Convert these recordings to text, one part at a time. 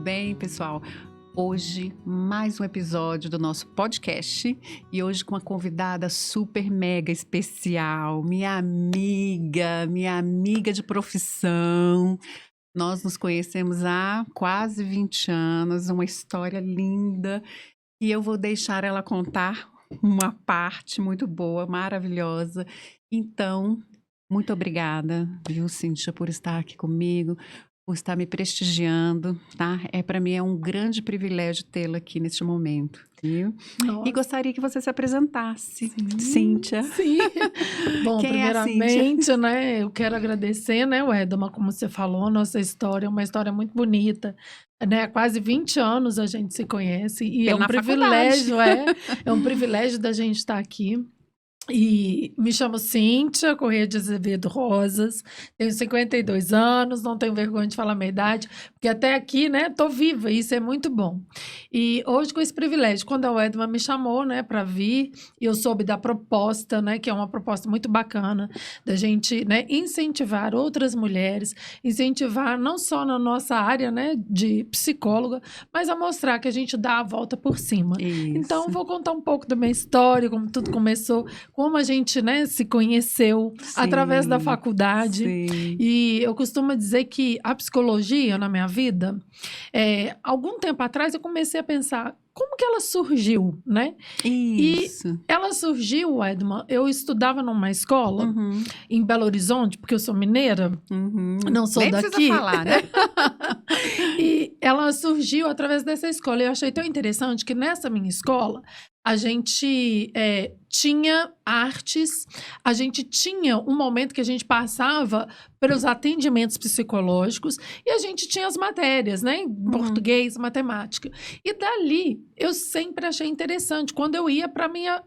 bem, pessoal? Hoje, mais um episódio do nosso podcast e hoje com uma convidada super mega especial, minha amiga de profissão. Nós nos conhecemos há quase 20 anos, uma história linda e eu vou deixar ela contar uma parte muito boa, maravilhosa. Então, muito obrigada, viu, Cíntia, por estar aqui comigo, por estar me prestigiando, tá? Para mim é um grande privilégio tê-la aqui neste momento, viu? Nossa. E gostaria que você se apresentasse, Sim, Cíntia. Sim. Bom, Quem é a primeiramente, né, eu quero agradecer, né, Edma, como você falou, nossa história é uma história muito bonita, né? Há quase 20 anos a gente se conhece e é um privilégio, é um privilégio da gente estar aqui. E me chamo Cíntia Corrêa de Azevedo Rosas, tenho 52 anos, não tenho vergonha de falar a minha idade, porque até aqui, né, tô viva, e isso é muito bom. E hoje com esse privilégio, quando a Edma me chamou, né, para vir, eu soube da proposta, né, que é uma proposta muito bacana, da gente, né, incentivar outras mulheres, incentivar não só na nossa área, né, de psicóloga, mas a mostrar que a gente dá a volta por cima. Isso. Então, vou contar um pouco da minha história, como tudo começou, como a gente, né, se conheceu através da faculdade. Sim. E eu costumo dizer que a psicologia na minha vida, algum tempo atrás eu comecei a pensar como que ela surgiu, né? Isso. E ela surgiu, Edma, eu estudava numa escola em Belo Horizonte, porque eu sou mineira, não sou Nem daqui. precisa falar, né? E ela surgiu através dessa escola. Eu achei tão interessante que nessa minha escola a gente tinha artes, a gente tinha um momento que a gente passava pelos atendimentos psicológicos e a gente tinha as matérias, né? Em português, matemática. E dali eu sempre achei interessante quando eu ia para a minha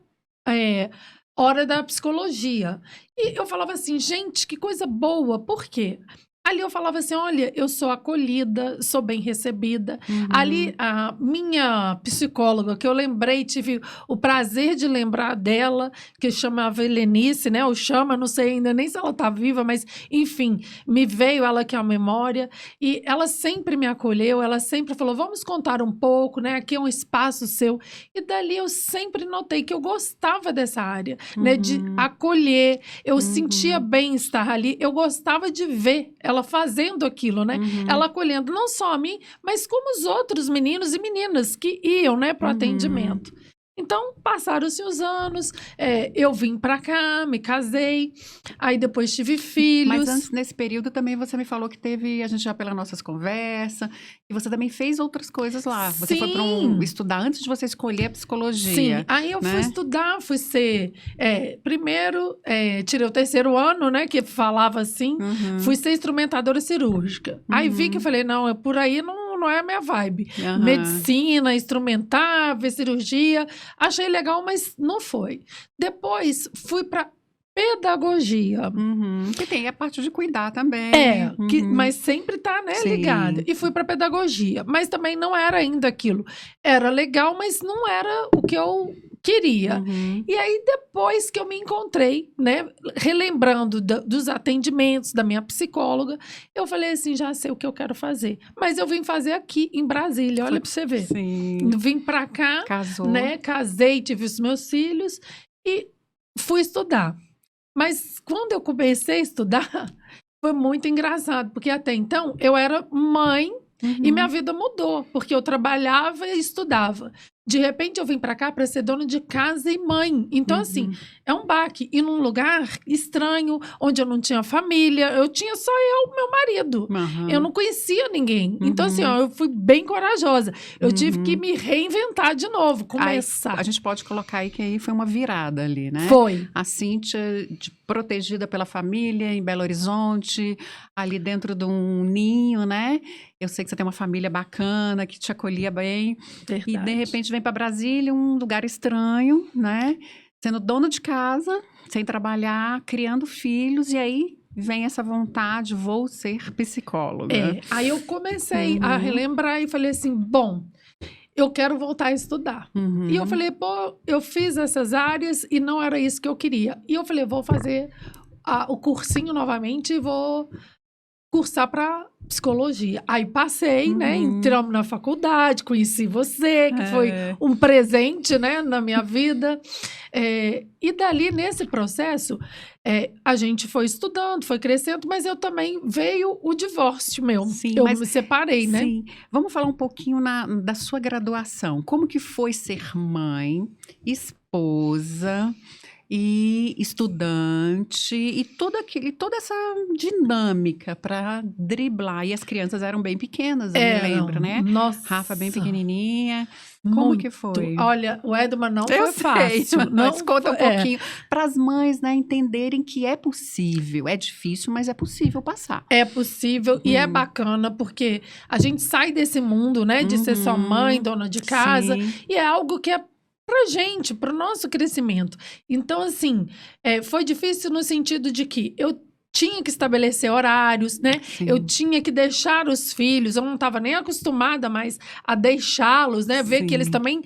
hora da psicologia. E eu falava assim, gente, que coisa boa, por quê? Ali eu falava assim, olha, eu sou acolhida, sou bem recebida. Ali a minha psicóloga, que eu lembrei, tive o prazer de lembrar dela, que chamava Helenice, né? Ou chama, não sei ainda nem se ela tá viva, mas enfim, me veio ela aqui à memória. E ela sempre me acolheu, ela sempre falou, vamos contar um pouco, né? Aqui é um espaço seu. E dali eu sempre notei que eu gostava dessa área, né? De acolher, eu sentia bem estar ali, eu gostava de ver ela fazendo aquilo, né? Ela acolhendo não só a mim, mas como os outros meninos e meninas que iam, né, para o atendimento. Então, passaram-se os anos, eu vim para cá, me casei, aí depois tive filhos. Mas antes, nesse período, também você me falou que teve, a gente já pelas nossas conversas, e você também fez outras coisas lá. Você foi para estudar antes de você escolher a psicologia. Sim, aí eu fui estudar, fui ser... primeiro, tirei o 3º ano, né, que falava assim, fui ser instrumentadora cirúrgica. Aí vi que eu falei, não, por aí não é a minha vibe. Medicina, instrumentar, ver cirurgia, achei legal, mas não foi. Depois, fui para pedagogia. Que tem a parte de cuidar também. Mas sempre tá, né, ligado. E fui para pedagogia, mas também não era ainda aquilo. Era legal, mas não era o que eu queria. E aí, depois que eu me encontrei, né, relembrando dos atendimentos da minha psicóloga, eu falei assim, já sei o que eu quero fazer. Mas eu vim fazer aqui, em Brasília, olha pra você ver. Vim pra cá, né, casei, tive os meus filhos e fui estudar. Mas quando eu comecei a estudar, foi muito engraçado, porque até então eu era mãe e minha vida mudou, porque eu trabalhava e estudava. De repente eu vim para cá para ser dona de casa e mãe. Então, assim, é um baque. E num lugar estranho, onde eu não tinha família, eu tinha só eu e meu marido. Eu não conhecia ninguém. Então, assim, ó, eu fui bem corajosa. Eu tive que me reinventar de novo, começar. Aí, a gente pode colocar aí que aí foi uma virada ali, né? Foi. A Cíntia, protegida pela família em Belo Horizonte, ali dentro de um ninho, né? Eu sei que você tem uma família bacana, que te acolhia bem. Verdade. E, de repente, vem para Brasília, um lugar estranho, né? Sendo dona de casa, sem trabalhar, criando filhos, e aí vem essa vontade, vou ser psicóloga. Aí eu comecei a relembrar e falei assim, bom, eu quero voltar a estudar. E eu falei, pô, eu fiz essas áreas e não era isso que eu queria. E eu falei, vou fazer o cursinho novamente e vou cursar para psicologia. Aí passei, né? Uhum. Entramos na faculdade, conheci você, que foi um presente, né, na minha vida. E dali, nesse processo, a gente foi estudando, foi crescendo, mas eu também veio o divórcio meu. Sim, Eu mas me separei, né? sim. Vamos falar um pouquinho da sua graduação. Como que foi ser mãe, esposa e estudante e toda essa dinâmica para driblar. E as crianças eram bem pequenas, eu me lembro, né? Nossa, Rafa bem pequenininha. Como que foi? Olha, o Edman não Eu foi sei, fácil. mas Não conta um foi- pouquinho para as mães, né, entenderem que é possível. É difícil, mas é possível passar. É possível e é Uhum. bacana porque a gente sai desse mundo, né, de ser só mãe, dona de casa, Sim. e é algo que é pra gente, pro nosso crescimento. Então, assim, foi difícil no sentido de que eu tinha que estabelecer horários, né? Sim. Eu tinha que deixar os filhos, eu não estava nem acostumada mais a deixá-los, né? Ver que eles Sim. também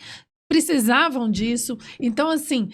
precisavam disso. Então, assim,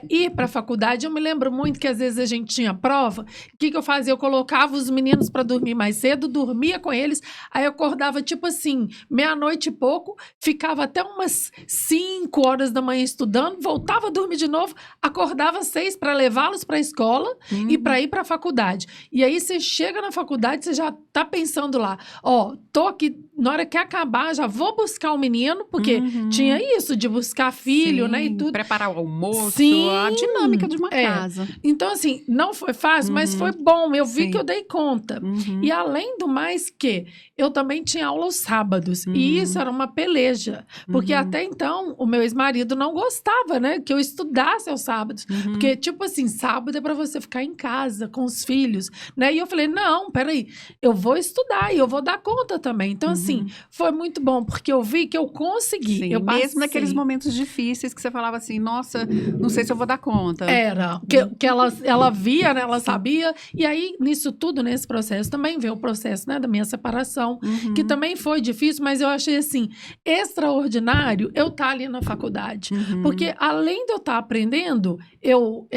ir para a faculdade, eu me lembro muito que às vezes a gente tinha prova. O que eu fazia? Eu colocava os meninos para dormir mais cedo, dormia com eles, aí eu acordava tipo assim, meia-noite e pouco, ficava até umas 5 horas da manhã estudando, voltava a dormir de novo, acordava às 6 para levá-los para a escola e para ir para a faculdade. E aí você chega na faculdade, você já tá pensando lá, ó, tô aqui, na hora que acabar, já vou buscar o menino, porque tinha isso de buscar filho, né, e Sim, tudo. preparar o almoço, Sim, a dinâmica de uma casa. Então, assim, não foi fácil, mas foi bom. Eu vi Sim. que eu dei conta. E além do mais que eu também tinha aula aos sábados. E isso era uma peleja. Porque até então, o meu ex-marido não gostava, né, que eu estudasse aos sábados. Porque, tipo assim, sábado é para você ficar em casa com os filhos, né? E eu falei, não, peraí, eu vou estudar e eu vou dar conta também. Então, assim, foi muito bom, porque eu vi que eu consegui. Sim, Eu mesmo naqueles passei. momentos difíceis que você falava assim, nossa, não sei se eu vou dar conta. Era, que ela via, né, ela sabia, e aí nisso tudo, nesse processo, também veio o processo, né, da minha separação, que também foi difícil, mas eu achei, assim, extraordinário eu estar ali na faculdade, porque além de eu estar aprendendo, eu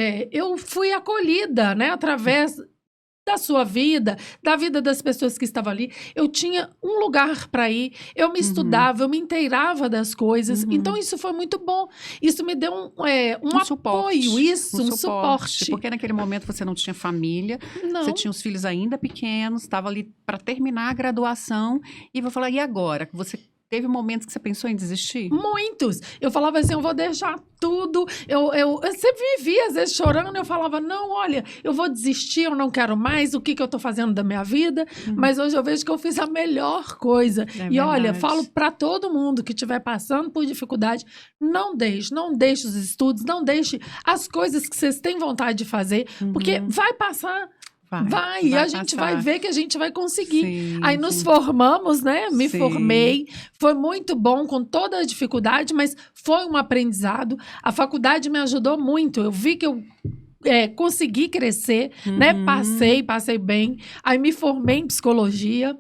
fui acolhida, né, através da sua vida, da vida das pessoas que estavam ali. Eu tinha um lugar para ir, eu me estudava, eu me inteirava das coisas. Então, isso foi muito bom. Isso me deu um suporte, apoio, um suporte. Porque naquele momento você não tinha família, Não. você tinha os filhos ainda pequenos, estava ali para terminar a graduação, e vou falar, e agora? Você teve momentos que você pensou em desistir? Muitos. Eu falava assim, eu vou deixar tudo. Eu sempre vivia, às vezes, chorando. Eu falava, não, olha, eu vou desistir, eu não quero mais. O que eu tô fazendo da minha vida? Mas hoje eu vejo que eu fiz a melhor coisa. E olha, falo para todo mundo que estiver passando por dificuldade, não deixe os estudos, não deixe as coisas que vocês têm vontade de fazer, porque vai passar. Vai, e a gente vai ver que a gente vai conseguir. Sim, aí nos formamos, né? Me Sim. formei. Foi muito bom com toda a dificuldade, mas foi um aprendizado. A faculdade me ajudou muito. Eu vi que eu consegui crescer, né? Passei bem. Aí me formei em psicologia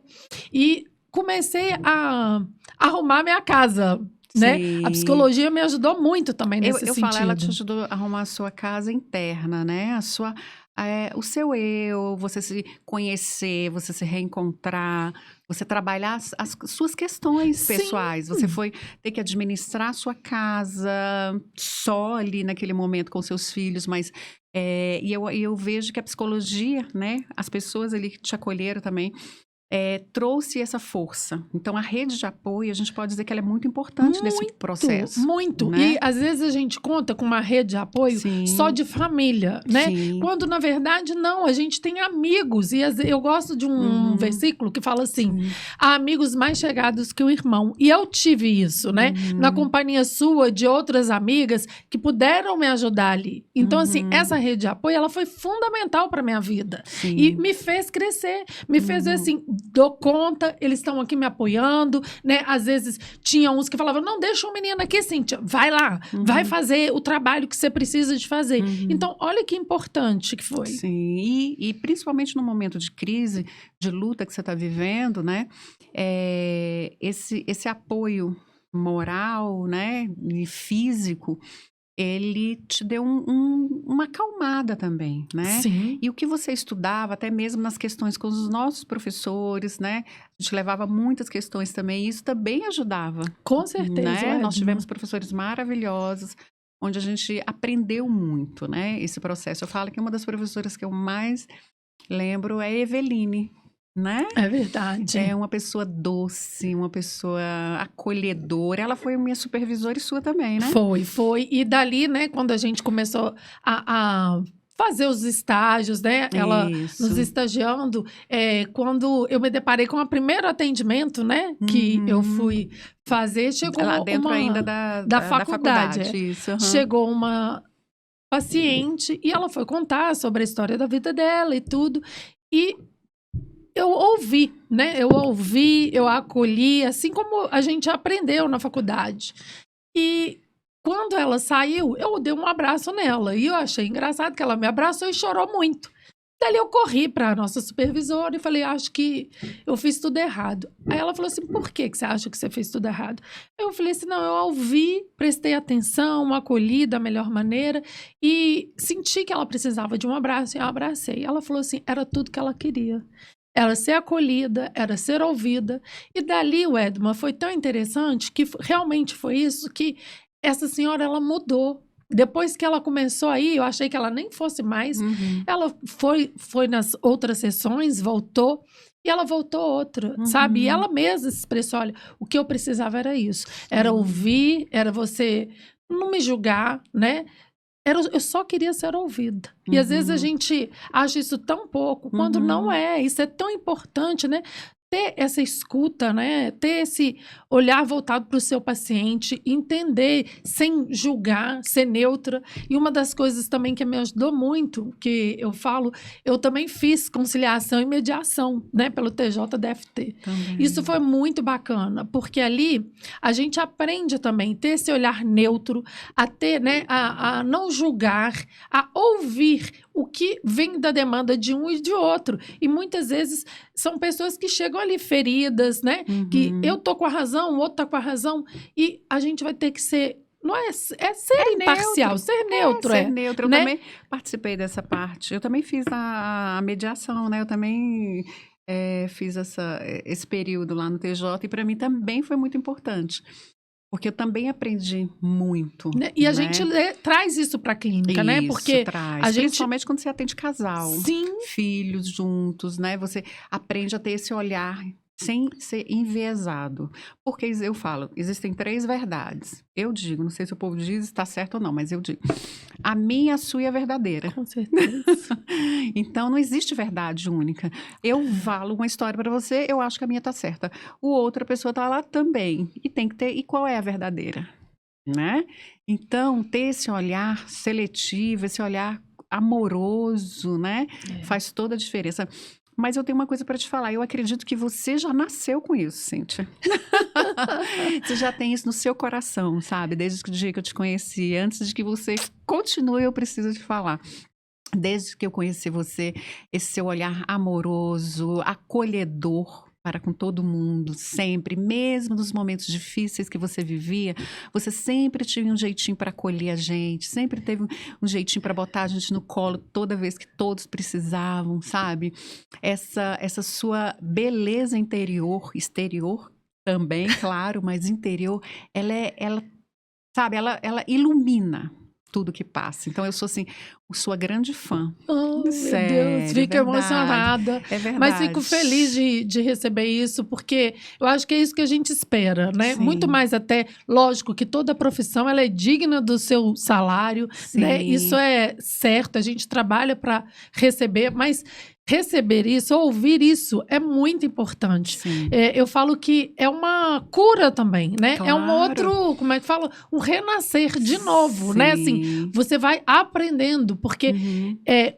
e comecei a arrumar minha casa. Né? A psicologia me ajudou muito também nesse sentido. Falo, ela te ajudou a arrumar a sua casa interna, né? O seu eu, você se conhecer, você se reencontrar, você trabalhar as suas questões pessoais. Você foi ter que administrar a sua casa só ali naquele momento com seus filhos, mas eu vejo que a psicologia, né? As pessoas ali que te acolheram também, trouxe essa força. Então, a rede de apoio, a gente pode dizer que ela é muito importante nesse processo. Muito. Né? E, às vezes, a gente conta com uma rede de apoio só de família, né? Sim. Quando, na verdade, não. A gente tem amigos. E eu gosto de um versículo que fala assim, há amigos mais chegados que o irmão. E eu tive isso, né? Na companhia sua, de outras amigas que puderam me ajudar ali. Então, assim, essa rede de apoio, ela foi fundamental para minha vida. Sim. E me fez crescer. Me fez ver assim, dou conta, eles estão aqui me apoiando, né? Às vezes tinha uns que falavam, não, deixa o menino aqui, Cíntia, vai lá, vai fazer o trabalho que você precisa de fazer. Então, olha que importante que foi. Sim, e principalmente no momento de crise, de luta que você está vivendo, né? Esse apoio moral, né? E físico, ele te deu uma acalmada também, né? Sim. E o que você estudava, até mesmo nas questões com os nossos professores, né? A gente levava muitas questões também, e isso também ajudava, Com certeza, né? Nós Edna. tivemos professores maravilhosos, onde a gente aprendeu muito, né? Esse processo. Eu falo que uma das professoras que eu mais lembro é a Eveline, né? É verdade. É uma pessoa doce, uma pessoa acolhedora. Ela foi minha supervisora e sua também, né? Foi. E dali, né, quando a gente começou a fazer os estágios, né? Ela nos Isso. estagiando, quando eu me deparei com o primeiro atendimento, né? Que eu fui fazer, chegou Lá dentro ainda da faculdade. isso. Chegou uma paciente e ela foi contar sobre a história da vida dela e tudo. E eu ouvi, né? Eu acolhi, assim como a gente aprendeu na faculdade. E quando ela saiu, eu dei um abraço nela. E eu achei engraçado que ela me abraçou e chorou muito. Dali eu corri para a nossa supervisora e falei, acho que eu fiz tudo errado. Aí ela falou assim, por que você acha que você fez tudo errado? Eu falei assim, não, eu ouvi, prestei atenção, acolhi da melhor maneira e senti que ela precisava de um abraço e eu abracei. Ela falou assim, era tudo que ela queria. Era ser acolhida, era ser ouvida. E dali, o Edma, foi tão interessante que realmente foi isso que essa senhora, ela mudou. Depois que ela começou aí, eu achei que ela nem fosse mais. Ela foi nas outras sessões, voltou, e ela voltou outra, sabe? E ela mesma se expressou, olha, o que eu precisava era isso. Era ouvir, era você não me julgar, né? Eu só queria ser ouvida. E às vezes a gente acha isso tão pouco, quando não é. Isso é tão importante, né? Ter essa escuta, né? Ter esse olhar voltado para o seu paciente, entender sem julgar, ser neutra. E uma das coisas também que me ajudou muito, que eu falo, eu também fiz conciliação e mediação, né? Pelo TJDFT. Também. Isso foi muito bacana, porque ali a gente aprende também a ter esse olhar neutro, a ter, né? A não julgar, a ouvir o que vem da demanda de um e de outro. E muitas vezes são pessoas que chegam ali feridas, né? Que eu tô com a razão, o outro tá com a razão. E a gente vai ter que ser... Não é ser imparcial, neutro. ser neutro. Ser neutro. Eu né? também participei dessa parte. Eu também fiz a mediação, né? Eu também fiz esse período lá no TJ e para mim também foi muito importante. Porque eu também aprendi muito. E a gente traz isso para a clínica, né? Porque traz. a gente... Principalmente quando você atende casal. Sim. Filhos juntos, né? Você aprende a ter esse olhar sem ser enviesado. Porque eu falo, existem 3 verdades. Eu digo, não sei se o povo diz está certo ou não, mas eu digo. A minha, a sua e a verdadeira. Com certeza. Então, não existe verdade única. Eu falo uma história para você, eu acho que a minha tá certa. Outra pessoa tá lá também. E tem que ter, e qual é a verdadeira? Né? Então, ter esse olhar seletivo, esse olhar amoroso, né? Faz toda a diferença. Mas eu tenho uma coisa para te falar. Eu acredito que você já nasceu com isso, Cíntia. Você já tem isso no seu coração, sabe? Desde o dia que eu te conheci. Antes de que você continue, eu preciso te falar. Desde que eu conheci você, esse seu olhar amoroso, acolhedor para com todo mundo, sempre, mesmo nos momentos difíceis que você vivia, você sempre tinha um jeitinho para acolher a gente, sempre teve um jeitinho para botar a gente no colo toda vez que todos precisavam, sabe? Essa sua beleza interior, exterior também, claro, mas interior, ela sabe, ela ilumina tudo que passa. Então, eu sou, assim, sua grande fã. Oh, Sério, meu Deus, fico emocionada. É verdade. Mas fico feliz de receber isso, porque eu acho que é isso que a gente espera, né? Sim. Muito mais até, lógico que toda profissão ela é digna do seu salário, né? Isso é certo, a gente trabalha para receber, mas receber isso, ouvir isso é muito importante. Eu falo que é uma cura também, né? Claro. É um outro, como é que fala? Um renascer de novo, né? Assim, você vai aprendendo, porque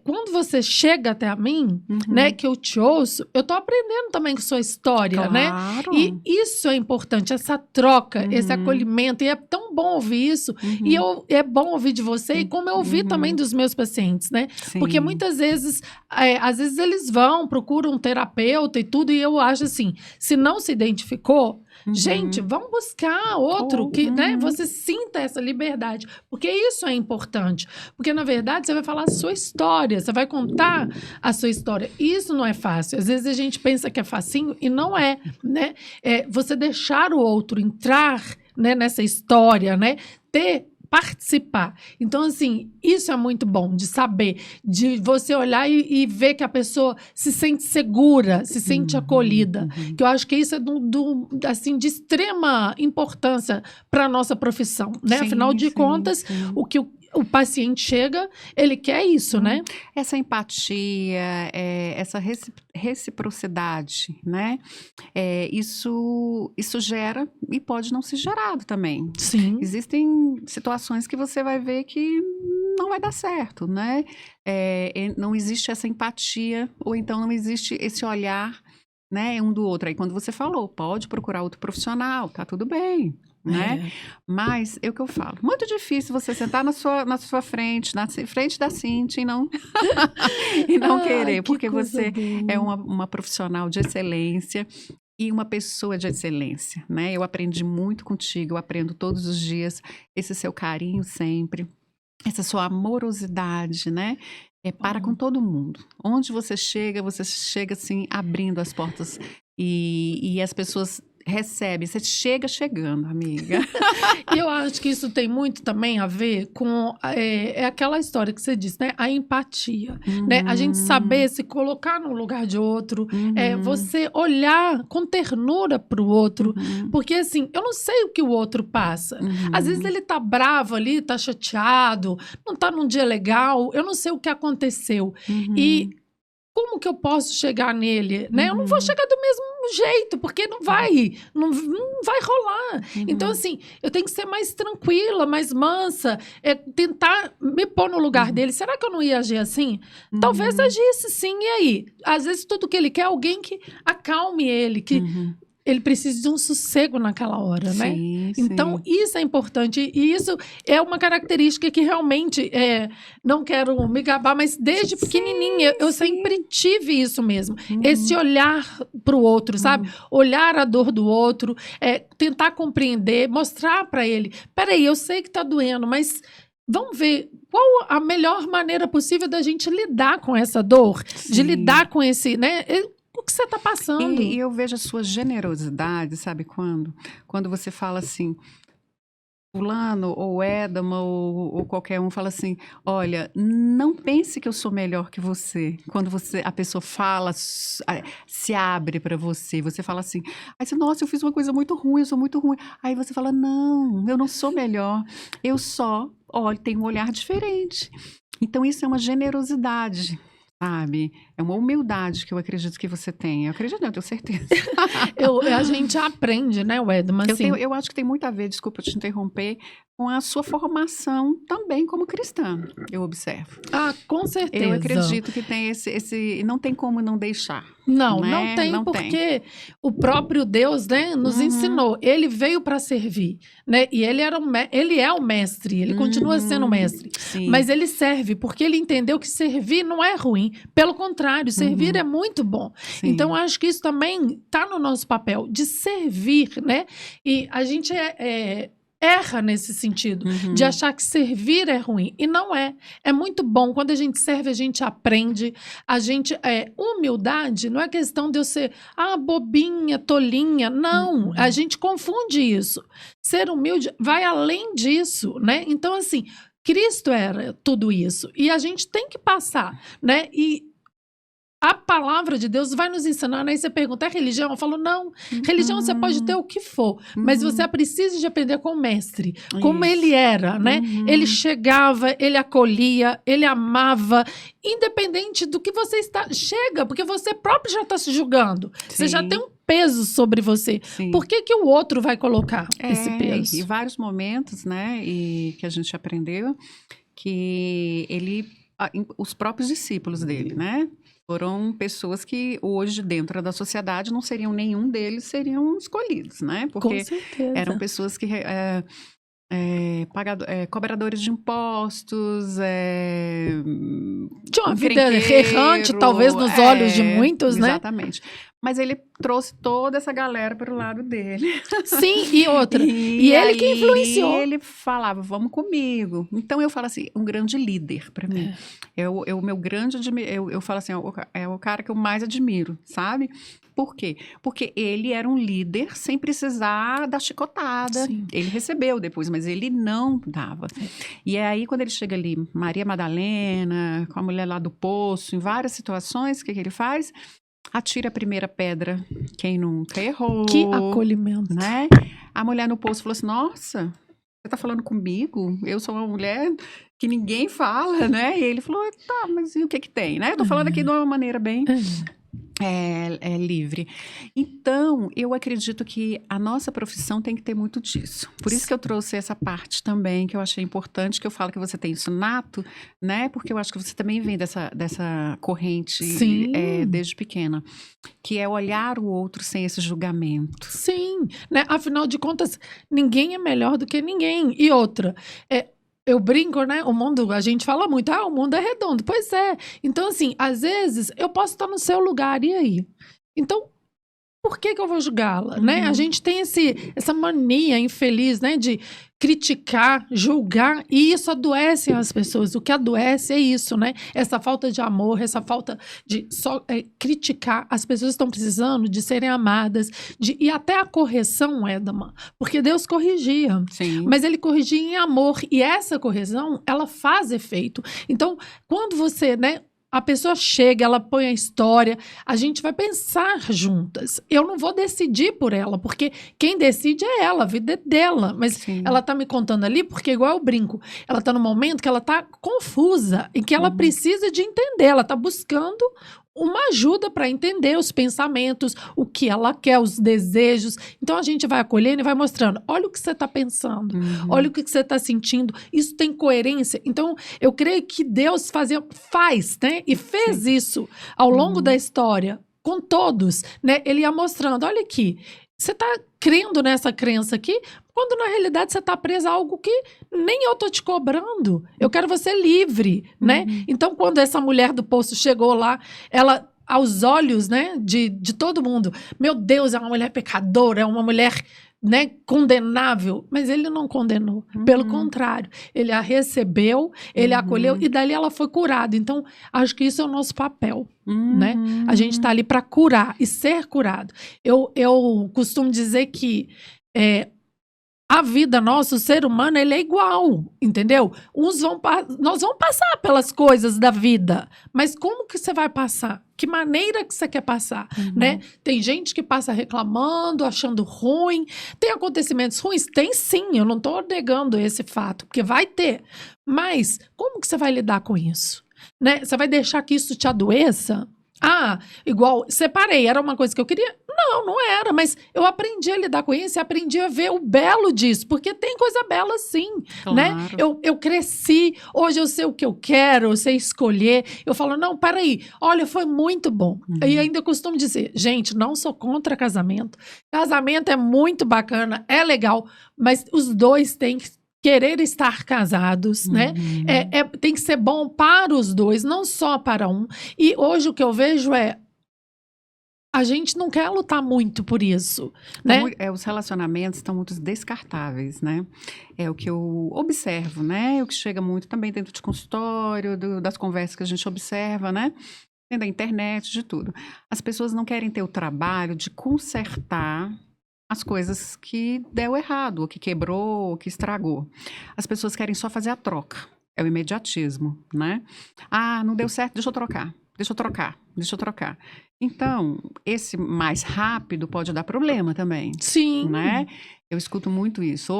quando você chega até a mim, né, que eu te ouço, eu tô aprendendo também com sua história, né? E isso é importante, essa troca, esse acolhimento, e é tão bom ouvir isso, e é bom ouvir de você, e como eu ouvi também dos meus pacientes, né? Porque muitas vezes, às vezes eles procuram um terapeuta e tudo, e eu acho assim, se não se identificou, Gente, vamos buscar outro que, né, você sinta essa liberdade. Porque isso é importante. Porque, na verdade, você vai falar a sua história, você vai contar a sua história. Isso não é fácil. Às vezes a gente pensa que é facinho e não é, né? Você deixar o outro entrar, né, nessa história, né? Participar. Então, assim, isso é muito bom de saber, de você olhar e ver que a pessoa se sente segura, se sente acolhida. Que eu acho que isso é assim, de extrema importância para a nossa profissão, né? Sim, Afinal de contas, sim. o que o paciente chega, ele quer isso, né? Essa empatia, essa reciprocidade, né? Isso gera e pode não ser gerado também. Sim. Existem situações que você vai ver que não vai dar certo, né? Não existe essa empatia, ou então não existe esse olhar, né, um do outro. Aí quando você falou, pode procurar outro profissional, tá tudo bem. Né? Mas é o que eu falo. Muito difícil você sentar na sua frente, na frente da Cintia e não querer, porque você é uma profissional de excelência e uma pessoa de excelência, né? Eu aprendi muito contigo, eu aprendo todos os dias, esse seu carinho sempre, essa sua amorosidade, né? Para com todo mundo. Onde você chega assim, abrindo as portas e as pessoas recebe, você chega chegando, amiga. E eu acho que isso tem muito também a ver com aquela história que você disse, né? A empatia, né? A gente saber se colocar no lugar de outro, você olhar com ternura pro outro, porque assim, eu não sei o que o outro passa. Às vezes ele tá bravo ali, tá chateado, não tá num dia legal, eu não sei o que aconteceu. E como que eu posso chegar nele, né? Eu não vou chegar do mesmo jeito, porque não vai rolar. Então, assim, eu tenho que ser mais tranquila, mais mansa, tentar me pôr no lugar dele. Será que eu não ia agir assim? Talvez agisse, sim. E aí? Às vezes, tudo que ele quer é alguém que acalme ele, que ele precisa de um sossego naquela hora, né? Sim, então, isso é importante. E isso é uma característica que realmente, não quero me gabar, mas desde pequenininha, eu sempre tive isso mesmo. Esse olhar para o outro, sabe? Olhar a dor do outro, tentar compreender, mostrar para ele. Peraí, eu sei que tá doendo, mas vamos ver qual a melhor maneira possível da gente lidar com essa dor, de lidar com esse, né? O que você está passando. E eu vejo a sua generosidade, sabe quando? Quando você fala assim, fulano, ou Edama, ou qualquer um, fala assim, olha, não pense que eu sou melhor que você. Quando a pessoa fala, se abre para você, você fala assim, aí você, nossa, eu fiz uma coisa muito ruim, eu sou muito ruim. Aí você fala, não, eu não sou melhor, eu só, olha, tenho um olhar diferente. Então isso é uma generosidade. Sabe? É uma humildade que eu acredito que você tem. Eu acredito, não, eu tenho certeza. A gente aprende, né, Edma? Assim, Eu acho que tem muito a ver, desculpa te interromper, com a sua formação também como cristã, eu observo. Com certeza. Eu acredito que tem esse não tem como não deixar. Não, né? não tem, porque o próprio Deus, né, nos ensinou. Ele veio para servir, né? E ele é o mestre, ele continua sendo o mestre. Sim. Mas ele serve, porque ele entendeu que servir não é ruim. Pelo contrário, servir é muito bom. Sim. Então, acho que isso também está no nosso papel, de servir, né? E a gente erra nesse sentido, de achar que servir é ruim. E não é. É muito bom. Quando a gente serve, a gente aprende. Humildade não é questão de eu ser bobinha, tolinha. Não. A gente confunde isso. Ser humilde vai além disso, né? Então, assim, Cristo era tudo isso. E a gente tem que passar, né? E a palavra de Deus vai nos ensinando. Aí você pergunta, é religião? Eu falo, não. Religião você pode ter o que for, mas você precisa de aprender com o mestre, como ele era, né? Ele chegava, ele acolhia, ele amava, independente do que você chega, porque você próprio já está se julgando. Sim. Você já tem um peso sobre você. Sim. Por que o outro vai colocar esse peso? E vários momentos, né, que a gente aprendeu que os próprios discípulos dele, né? Foram pessoas que hoje, dentro da sociedade, não seriam nenhum deles, seriam escolhidos, né? Porque eram pessoas que cobradores de impostos, tinha uma vida errante, talvez, nos olhos de muitos, né? Exatamente. Mas ele trouxe toda essa galera para o lado dele. Sim, e outra. E ele que influenciou. Ele falava, vamos comigo. Então eu falo assim, um grande líder para mim. O meu grande eu falo assim, é o cara que eu mais admiro, sabe? Por quê? Porque ele era um líder sem precisar da chicotada. Sim. Ele recebeu depois, mas ele não dava. E é aí, quando ele chega ali, Maria Madalena, com a mulher lá do poço, em várias situações, o que ele faz? Atira a primeira pedra, quem nunca errou. Que acolhimento. Né? A mulher no poço falou assim, nossa, você tá falando comigo? Eu sou uma mulher que ninguém fala, né? E ele falou, tá, mas e o que que tem, né? Eu tô falando aqui de uma maneira bem livre. Então, eu acredito que a nossa profissão tem que ter muito disso. Por isso que eu trouxe essa parte também, que eu achei importante, que eu falo que você tem isso nato, né? Porque eu acho que você também vem dessa corrente desde pequena, que é olhar o outro sem esse julgamento. Sim, né? Afinal de contas, ninguém é melhor do que ninguém. E outra, eu brinco, né? O mundo, a gente fala muito, o mundo é redondo. Pois é. Então, assim, às vezes eu posso estar no seu lugar, e aí? Então, por que eu vou julgá-la, né? A gente tem essa mania infeliz, né? De criticar, julgar, e isso adoece as pessoas. O que adoece é isso, né? Essa falta de amor, essa falta de só criticar. As pessoas estão precisando de serem amadas, e até a correção, Edma, porque Deus corrigia. Sim. Mas ele corrigia em amor, e essa correção, ela faz efeito. Então, quando você, né? A pessoa chega, ela põe a história, a gente vai pensar juntas. Eu não vou decidir por ela, porque quem decide é ela, a vida é dela. Mas ela tá me contando ali, porque igual eu brinco, ela tá no momento que ela tá confusa e que ela precisa de entender, ela tá buscando uma ajuda para entender os pensamentos, o que ela quer, os desejos. Então a gente vai acolhendo e vai mostrando, olha o que você está pensando, olha o que você está sentindo, isso tem coerência. Então eu creio que Deus faz, né? E fez isso ao longo da história, com todos, né? Ele ia mostrando, olha aqui, você está crendo nessa crença aqui, quando na realidade você está presa a algo que nem eu tô te cobrando. Eu quero você livre, né? Então, quando essa mulher do poço chegou lá, ela, aos olhos, né, de todo mundo, meu Deus, é uma mulher pecadora, é uma mulher, né, condenável. Mas ele não condenou. Pelo contrário, ele a recebeu, ele a acolheu, e dali ela foi curada. Então, acho que isso é o nosso papel. Né? A gente está ali para curar e ser curado. Eu costumo dizer que a vida nossa, o ser humano, ele é igual, entendeu? Nós vamos passar pelas coisas da vida, mas como que você vai passar? Que maneira que você quer passar, né? Tem gente que passa reclamando, achando ruim. Tem acontecimentos ruins? Tem sim, eu não estou negando esse fato, porque vai ter. Mas como que você vai lidar com isso? Né? Você vai deixar que isso te adoeça? Igual, separei, era uma coisa que eu queria? Não era, mas eu aprendi a lidar com isso e aprendi a ver o belo disso, porque tem coisa bela sim, né? Eu cresci, hoje eu sei o que eu quero, eu sei escolher, eu falo, não, peraí, olha, foi muito bom. E ainda eu costumo dizer, gente, não sou contra casamento é muito bacana, é legal, mas os dois têm que querer estar casados, né? Tem que ser bom para os dois, não só para um. E hoje o que eu vejo a gente não quer lutar muito por isso, né? Os relacionamentos estão muito descartáveis, né? É o que eu observo, né? O que chega muito também dentro de consultório, das conversas que a gente observa, né? Da internet, de tudo. As pessoas não querem ter o trabalho de consertar as coisas que deu errado, o que quebrou, o que estragou. As pessoas querem só fazer a troca. É o imediatismo, né? Não deu certo, deixa eu trocar. Então, esse mais rápido pode dar problema também. Sim. Né? Eu escuto muito isso.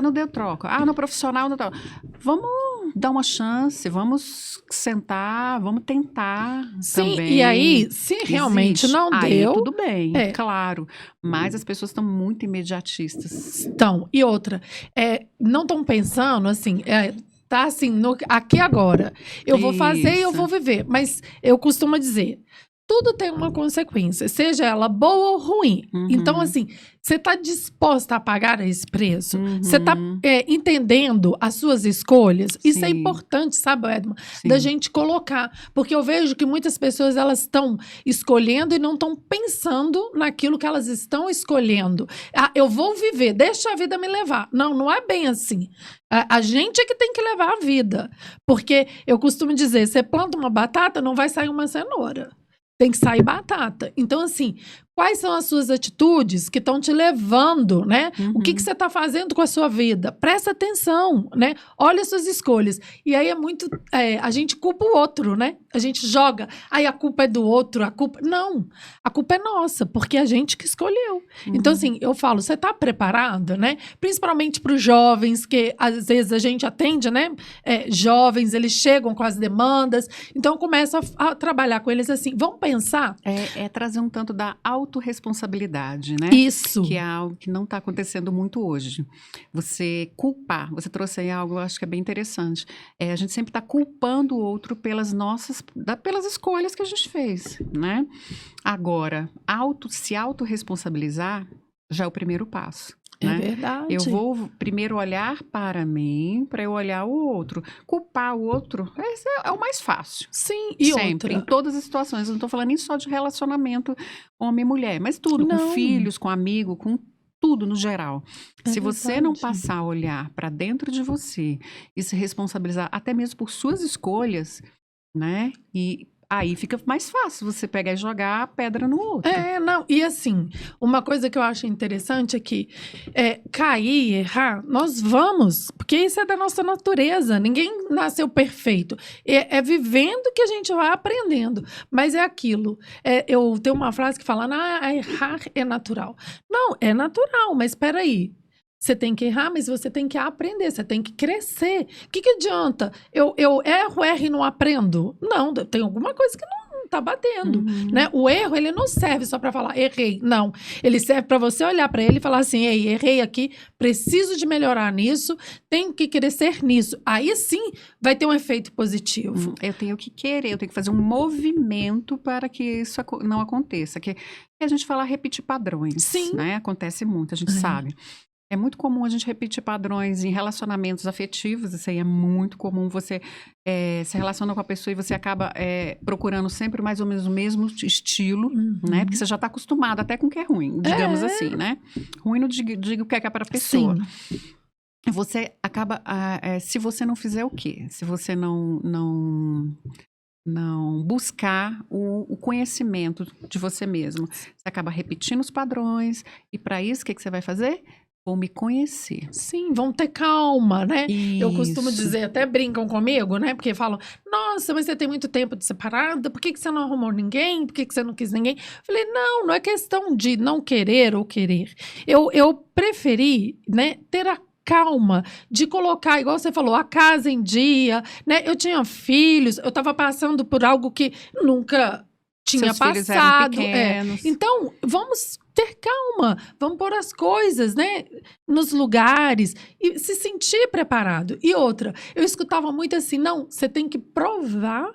Não deu troca. No profissional não deu. Vamos dar uma chance, vamos sentar, vamos tentar também. E aí, se realmente não deu... Aí tudo bem, claro. Mas as pessoas estão muito imediatistas. Então, e outra, não estão pensando assim... Tá assim, aqui agora. Eu vou fazer e eu vou viver. Mas eu costumo dizer, tudo tem uma consequência, seja ela boa ou ruim. Uhum. Então, assim, você está disposta a pagar esse preço? Você está Uhum. entendendo as suas escolhas? Isso é Sim. importante, sabe, Edma? Sim. Da gente colocar. Porque eu vejo que muitas pessoas, elas estão escolhendo e não estão pensando naquilo que elas estão escolhendo. Ah, eu vou viver, deixa a vida me levar. Não, não é bem assim. A gente é que tem que levar a vida. Porque eu costumo dizer, você planta uma batata, não vai sair uma cenoura. Tem que sair batata. Então, assim, quais são as suas atitudes que estão te levando, né? O que você está fazendo com a sua vida? Presta atenção, né? Olha as suas escolhas. E aí é muito... a gente culpa o outro, né? A gente joga. Aí a culpa é do outro, a culpa... Não. A culpa é nossa, porque é a gente que escolheu. Então, assim, eu falo, você está preparado, né? Principalmente para os jovens, que às vezes a gente atende, né? Jovens, eles chegam com as demandas. Então, começa a trabalhar com eles assim. Vamos pensar? É trazer um tanto da autorresponsabilidade, né? Isso. Que é algo que não está acontecendo muito hoje. Você culpar, você trouxe aí algo, eu acho que é bem interessante. A gente sempre está culpando o outro pelas escolhas que a gente fez, né? Agora, se autorresponsabilizar já é o primeiro passo. É né? verdade. Eu vou primeiro olhar para mim, para eu olhar o outro. Culpar o outro, esse é o mais fácil. Sim, e Sempre, em outra. todas as situações. Eu não estou falando nem só de relacionamento homem e mulher, mas tudo, com Não. filhos, com amigo, com tudo no geral. É Se você não verdade. passar a olhar para dentro de você e se responsabilizar até mesmo por suas escolhas, né? E aí fica mais fácil você pegar e jogar a pedra no outro. Não, e assim, uma coisa que eu acho interessante é que cair, errar, nós vamos, porque isso é da nossa natureza, ninguém nasceu perfeito. É vivendo que a gente vai aprendendo, mas é aquilo. Eu tenho uma frase que fala, errar é natural. Não, é natural, mas espera aí. Você tem que errar, mas você tem que aprender, você tem que crescer. O que adianta? Eu erro e não aprendo? Não, tem alguma coisa que não está batendo, né? O erro, ele não serve só para falar, errei. Não, ele serve para você olhar para ele e falar assim, ei, errei aqui, preciso de melhorar nisso, tenho que crescer nisso. Aí sim vai ter um efeito positivo. Eu tenho que querer, eu tenho que fazer um movimento para que isso não aconteça. Que a gente fala repetir padrões, Sim. né? Acontece muito, a gente sabe. É muito comum a gente repetir padrões em relacionamentos afetivos, isso aí é muito comum, você se relaciona com a pessoa e você acaba procurando sempre mais ou menos o mesmo estilo, né? Porque você já está acostumado até com o que é ruim, digamos assim, né? Ruim não digo o que é para a pessoa. Sim. Você acaba, se você não fizer o quê? Se você não buscar o conhecimento de você mesmo, você acaba repetindo os padrões e para isso, o que você vai fazer? Vou me conhecer. Sim, vão ter calma, né? Isso. Eu costumo dizer, até brincam comigo, né? Porque falam, nossa, mas você tem muito tempo de separada, por que você não arrumou ninguém? Por que você não quis ninguém? Eu falei, não é questão de não querer ou querer. Eu preferi, né, ter a calma de colocar, igual você falou, a casa em dia, né? Eu tinha filhos, eu estava passando por algo que nunca tinha Seus filhos eram passado. pequenos. Então, vamos ter calma, vamos pôr as coisas, né, nos lugares e se sentir preparado. E outra, eu escutava muito assim, não, você tem que provar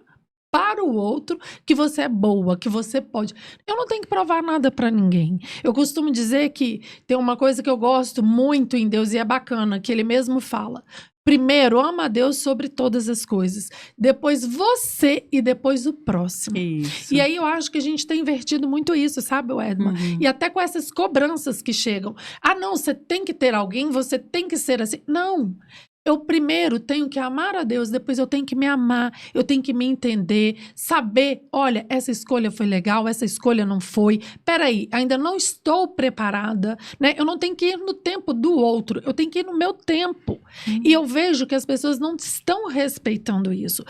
para o outro que você é boa, que você pode. Eu não tenho que provar nada para ninguém. Eu costumo dizer que tem uma coisa que eu gosto muito em Deus e é bacana, que ele mesmo fala. Primeiro, ama a Deus sobre todas as coisas. Depois você e depois o próximo. Isso. E aí eu acho que a gente tem invertido muito isso, sabe, Edma? E até com essas cobranças que chegam. Ah, não, você tem que ter alguém, você tem que ser assim. Não. Eu primeiro tenho que amar a Deus, depois eu tenho que me amar, eu tenho que me entender, saber, olha, essa escolha foi legal, essa escolha não foi. Peraí, ainda não estou preparada, né? Eu não tenho que ir no tempo do outro, eu tenho que ir no meu tempo. E eu vejo que as pessoas não estão respeitando isso.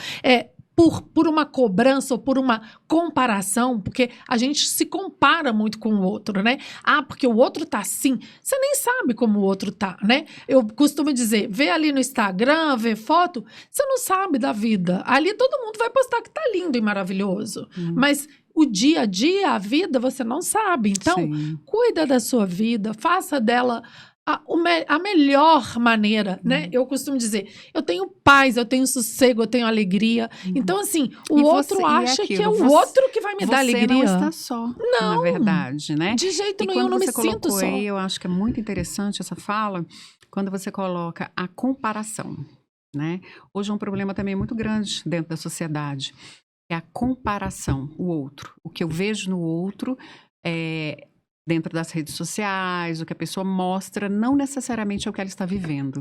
Por uma cobrança ou por uma comparação, porque a gente se compara muito com o outro, né? Ah, porque o outro tá assim, você nem sabe como o outro tá, né? Eu costumo dizer, vê ali no Instagram, vê foto, você não sabe da vida. Ali todo mundo vai postar que tá lindo e maravilhoso, mas o dia a dia, a vida, você não sabe. Então, cuida da sua vida, faça dela a melhor maneira, né? Eu costumo dizer, eu tenho paz, eu tenho sossego, eu tenho alegria. Então, assim, o outro acha que é o outro que vai me dar alegria. Você não está só, na verdade, né? De jeito E nenhum, eu quando não me você sinto colocou só. aí, eu acho que é muito interessante essa fala, quando você coloca a comparação, né? Hoje é um problema também muito grande dentro da sociedade, é a comparação, o outro. O que eu vejo no outro dentro das redes sociais, o que a pessoa mostra, não necessariamente é o que ela está vivendo.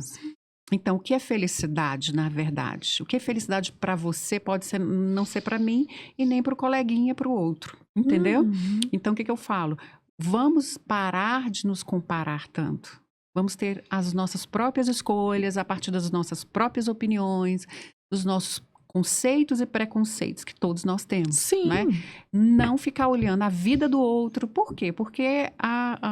Então, o que é felicidade, na verdade? O que é felicidade para você pode ser, não ser para mim e nem para o coleguinha, para o outro, entendeu? Então, o que eu falo? Vamos parar de nos comparar tanto. Vamos ter as nossas próprias escolhas a partir das nossas próprias opiniões, dos nossos conceitos e preconceitos que todos nós temos, Sim. né? Não ficar olhando a vida do outro. Por quê? Porque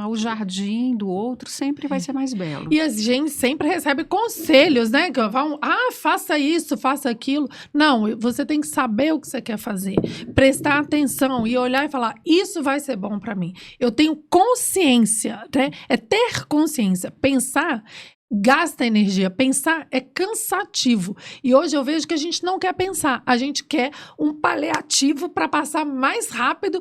o jardim do outro sempre vai ser mais belo. E a gente sempre recebe conselhos, né? Que vão, faça isso, faça aquilo. Não, você tem que saber o que você quer fazer. Prestar atenção e olhar e falar, isso vai ser bom para mim. Eu tenho consciência, né? É ter consciência. Pensar gasta energia. Pensar é cansativo. E hoje eu vejo que a gente não quer pensar. A gente quer um paliativo para passar mais rápido,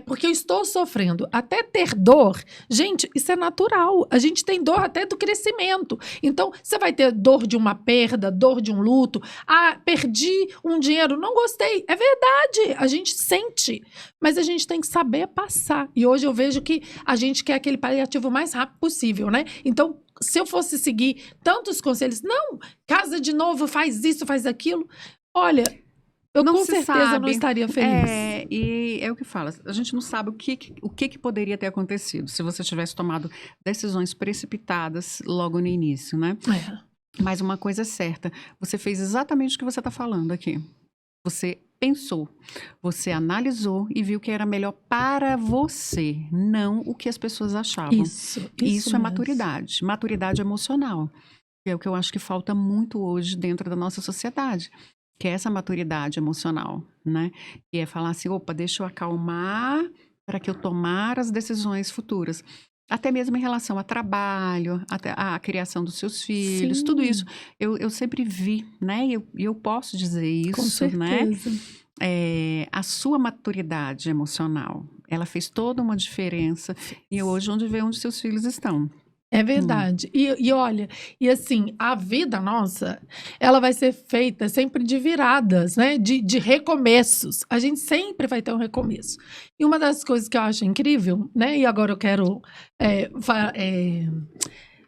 porque eu estou sofrendo. Até ter dor, gente, isso é natural. A gente tem dor até do crescimento. Então, você vai ter dor de uma perda, dor de um luto. Perdi um dinheiro, não gostei. É verdade, a gente sente. Mas a gente tem que saber passar. E hoje eu vejo que a gente quer aquele paliativo mais rápido possível, né? Então, se eu fosse seguir tantos conselhos, não, casa de novo, faz isso, faz aquilo. Olha, eu com certeza não estaria feliz. E é o que fala, a gente não sabe o que poderia ter acontecido se você tivesse tomado decisões precipitadas logo no início, né? Mas uma coisa é certa, você fez exatamente o que você está falando aqui. Você pensou, você analisou e viu que era melhor para você, não o que as pessoas achavam. Isso é maturidade, maturidade emocional. É o que eu acho que falta muito hoje dentro da nossa sociedade, que é essa maturidade emocional, né? E é falar assim, opa, deixa eu acalmar para que eu tomar as decisões futuras. Até mesmo em relação a trabalho, até a criação dos seus filhos, tudo isso eu sempre vi, né? E eu posso dizer isso, com certeza. Né? A sua maturidade emocional, ela fez toda uma diferença. E hoje, onde seus filhos estão. É verdade. E olha, e assim, a vida nossa, ela vai ser feita sempre de viradas, né? De recomeços. A gente sempre vai ter um recomeço. E uma das coisas que eu acho incrível, né? E agora eu quero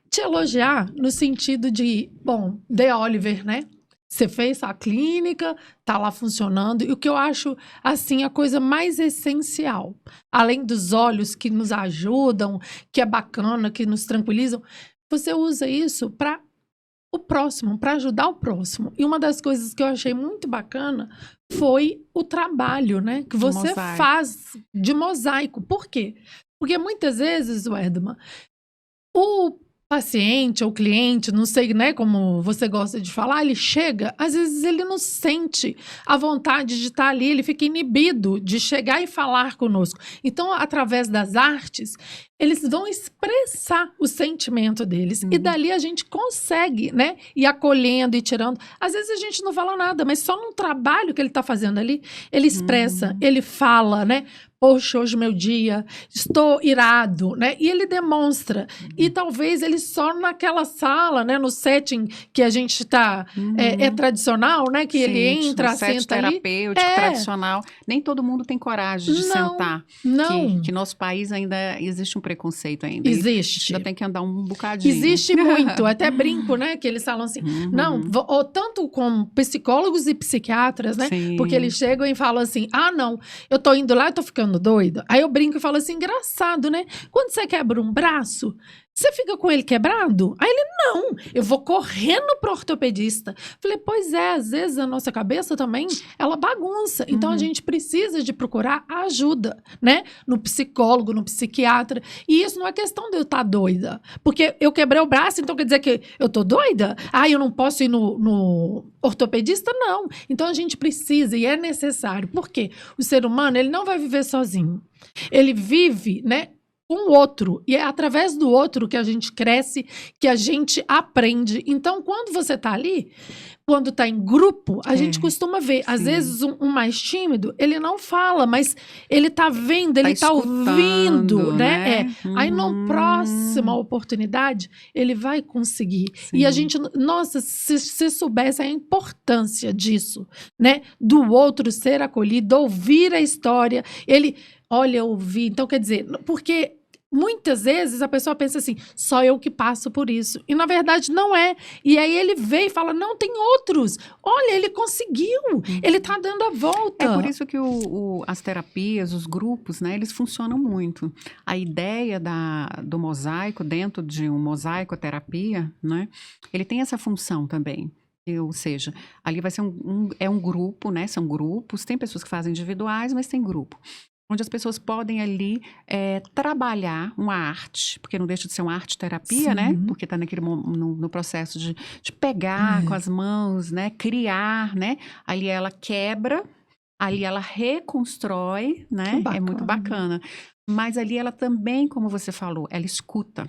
te elogiar no sentido de, bom, The Oliver, né? Você fez a clínica, tá lá funcionando. E o que eu acho, assim, a coisa mais essencial, além dos olhos que nos ajudam, que é bacana, que nos tranquilizam, você usa isso para o próximo, para ajudar o próximo. E uma das coisas que eu achei muito bacana foi o trabalho, né? Que você faz de mosaico. Por quê? Porque muitas vezes, Werdman, o paciente ou cliente, não sei, né, como você gosta de falar, ele chega, às vezes ele não sente a vontade de estar ali, ele fica inibido de chegar e falar conosco. Então, através das artes, eles vão expressar o sentimento deles. E dali a gente consegue, né, ir acolhendo e tirando. Às vezes a gente não fala nada, mas só num trabalho que ele está fazendo ali, ele expressa, ele fala, né? Poxa, hoje é meu dia, estou irado, né? E ele demonstra. E talvez ele só naquela sala, né? No setting que a gente está, é tradicional, né? Que ele entra, senta ali. Terapêutico, tradicional. Nem todo mundo tem coragem de sentar. Não. Que nosso país ainda existe um preconceito ainda. Existe. Ainda tem que andar um bocadinho. Existe muito. Até brinco, né? Que eles falam assim, não, ou tanto com psicólogos e psiquiatras, né? Sim. Porque eles chegam e falam assim, não, eu tô indo lá e tô ficando doida. Aí eu brinco e falo assim, engraçado, né? Quando você quebra um braço, você fica com ele quebrado? Aí ele, não, eu vou correndo pro ortopedista. Falei, pois é, às vezes a nossa cabeça também, ela bagunça. Então a gente precisa de procurar ajuda, né? No psicólogo, no psiquiatra. E isso não é questão de eu estar doida. Porque eu quebrei o braço, então quer dizer que eu tô doida? Eu não posso ir no ortopedista? Não. Então a gente precisa e é necessário. Por quê? O ser humano, ele não vai viver sozinho. Ele vive, né? com o outro. E é através do outro que a gente cresce, que a gente aprende. Então, quando você tá ali, quando tá em grupo, a gente costuma ver. Às sim. vezes, um mais tímido, ele não fala, mas ele tá vendo, ele tá ouvindo, escutando, né? né? Aí, na próxima oportunidade, ele vai conseguir. E a Sim. gente, nossa, se soubesse a importância disso, né? Do outro ser acolhido, ouvir a história, ele, olha, eu ouvi. Então, quer dizer, porque muitas vezes a pessoa pensa assim, só eu que passo por isso. E na verdade não é. E aí ele vê e fala, não, tem outros. Olha, ele conseguiu. Ele tá dando a volta. É por isso que as terapias, os grupos, né, eles funcionam muito. A ideia do mosaico, dentro de um mosaicoterapia, né, ele tem essa função também. Ou seja, ali vai ser um grupo, né? São grupos, tem pessoas que fazem individuais, mas tem grupo. Onde as pessoas podem ali trabalhar uma arte, porque não deixa de ser uma arte-terapia, né? Sim. Porque está no processo de pegar com as mãos, né? Criar, né? Ali ela quebra, ali ela reconstrói, né? É muito bacana. Mas ali ela também, como você falou, ela escuta.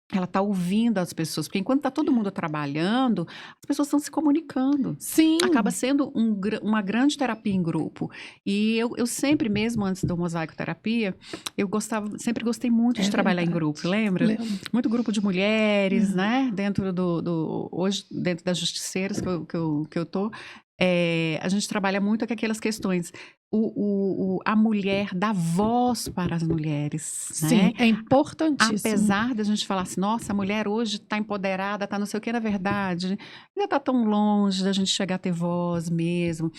Ela está ouvindo as pessoas, porque enquanto está todo mundo trabalhando, as pessoas estão se comunicando. Sim. Acaba sendo uma grande terapia em grupo. E eu sempre, mesmo antes do mosaico-terapia, sempre gostei muito de trabalhar em grupo, lembra? Lembro. Muito grupo de mulheres, né? Dentro hoje, dentro das justiceiras que eu tô, a gente trabalha muito com aquelas questões. A mulher dá voz para as mulheres, Sim, né? é importantíssimo. Apesar da gente falar assim, nossa, a mulher hoje está empoderada, está não sei o que, na verdade, ainda está tão longe da gente chegar a ter voz mesmo.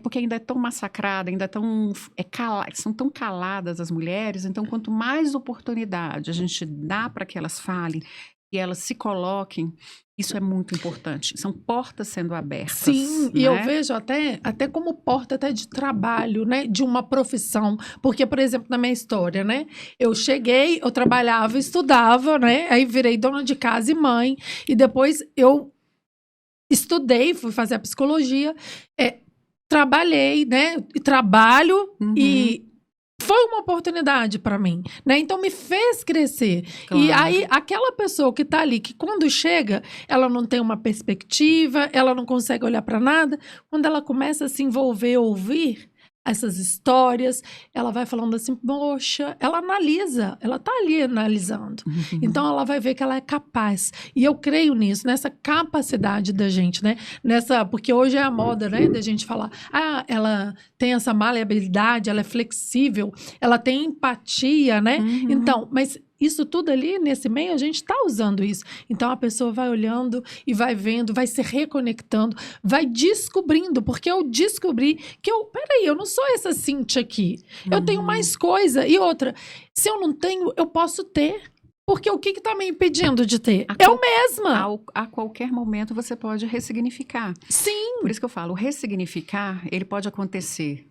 Porque ainda é tão massacrada, ainda é tão, são tão caladas as mulheres, então quanto mais oportunidade a gente dá para que elas falem, e elas se coloquem, isso é muito importante. São portas sendo abertas. Sim, né? e eu vejo até como porta até de trabalho, né? De uma profissão. Porque, por exemplo, na minha história, né? Eu cheguei, eu trabalhava, estudava, né? Aí virei dona de casa e mãe. E depois eu estudei, fui fazer a psicologia. Trabalhei, né? E trabalho e foi uma oportunidade para mim, né? Então me fez crescer. Claro. E aí aquela pessoa que tá ali, que quando chega, ela não tem uma perspectiva, ela não consegue olhar para nada, quando ela começa a se envolver, ouvir essas histórias, ela vai falando assim, poxa, ela analisa, ela tá ali analisando. Então ela vai ver que ela é capaz. E eu creio nisso, nessa capacidade da gente, né? Porque hoje é a moda, né, da gente falar, ela tem essa maleabilidade, ela é flexível, ela tem empatia, né? Então, mas isso tudo ali, nesse meio, a gente está usando isso. Então, a pessoa vai olhando e vai vendo, vai se reconectando, vai descobrindo, porque eu descobri que peraí, eu não sou essa Cíntia aqui. Eu tenho mais coisa. E outra, se eu não tenho, eu posso ter. Porque o que está me impedindo de ter? Eu mesma. A qualquer momento você pode ressignificar. Sim. Por isso que eu falo, o ressignificar, ele pode acontecer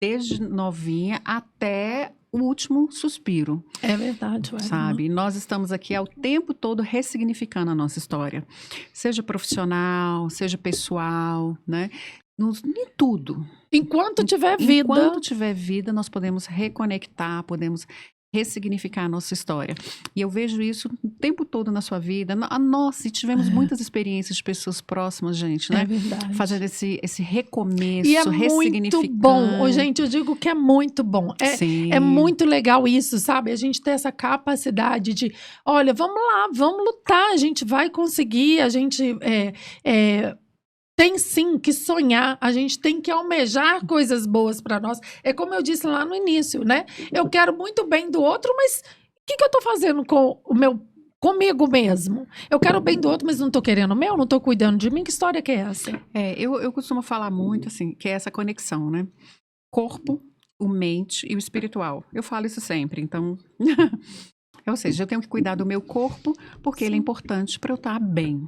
desde novinha até o último suspiro. É verdade, sabe? Nós estamos aqui ao tempo todo ressignificando a nossa história. Seja profissional, seja pessoal, né? Em tudo. Enquanto tiver vida. Enquanto tiver vida, nós podemos reconectar, podemos ressignificar a nossa história. E eu vejo isso o tempo todo na sua vida. Nossa, e tivemos muitas experiências de pessoas próximas, gente, né? É verdade. Fazendo esse recomeço, e é ressignificando. Muito bom. Gente, eu digo que é muito bom. É muito legal isso, sabe? A gente ter essa capacidade de, olha, vamos lá, vamos lutar, a gente vai conseguir, a gente tem sim que sonhar, a gente tem que almejar coisas boas para nós. É como eu disse lá no início, né? Eu quero muito bem do outro, mas o que eu tô fazendo com comigo mesmo? Eu quero o bem do outro, mas não tô querendo o meu, não tô cuidando de mim. Que história que é essa? Eu costumo falar muito, assim, que é essa conexão, né? Corpo, o mente e o espiritual. Eu falo isso sempre, então... Ou seja, eu tenho que cuidar do meu corpo, porque ele é importante para eu estar bem.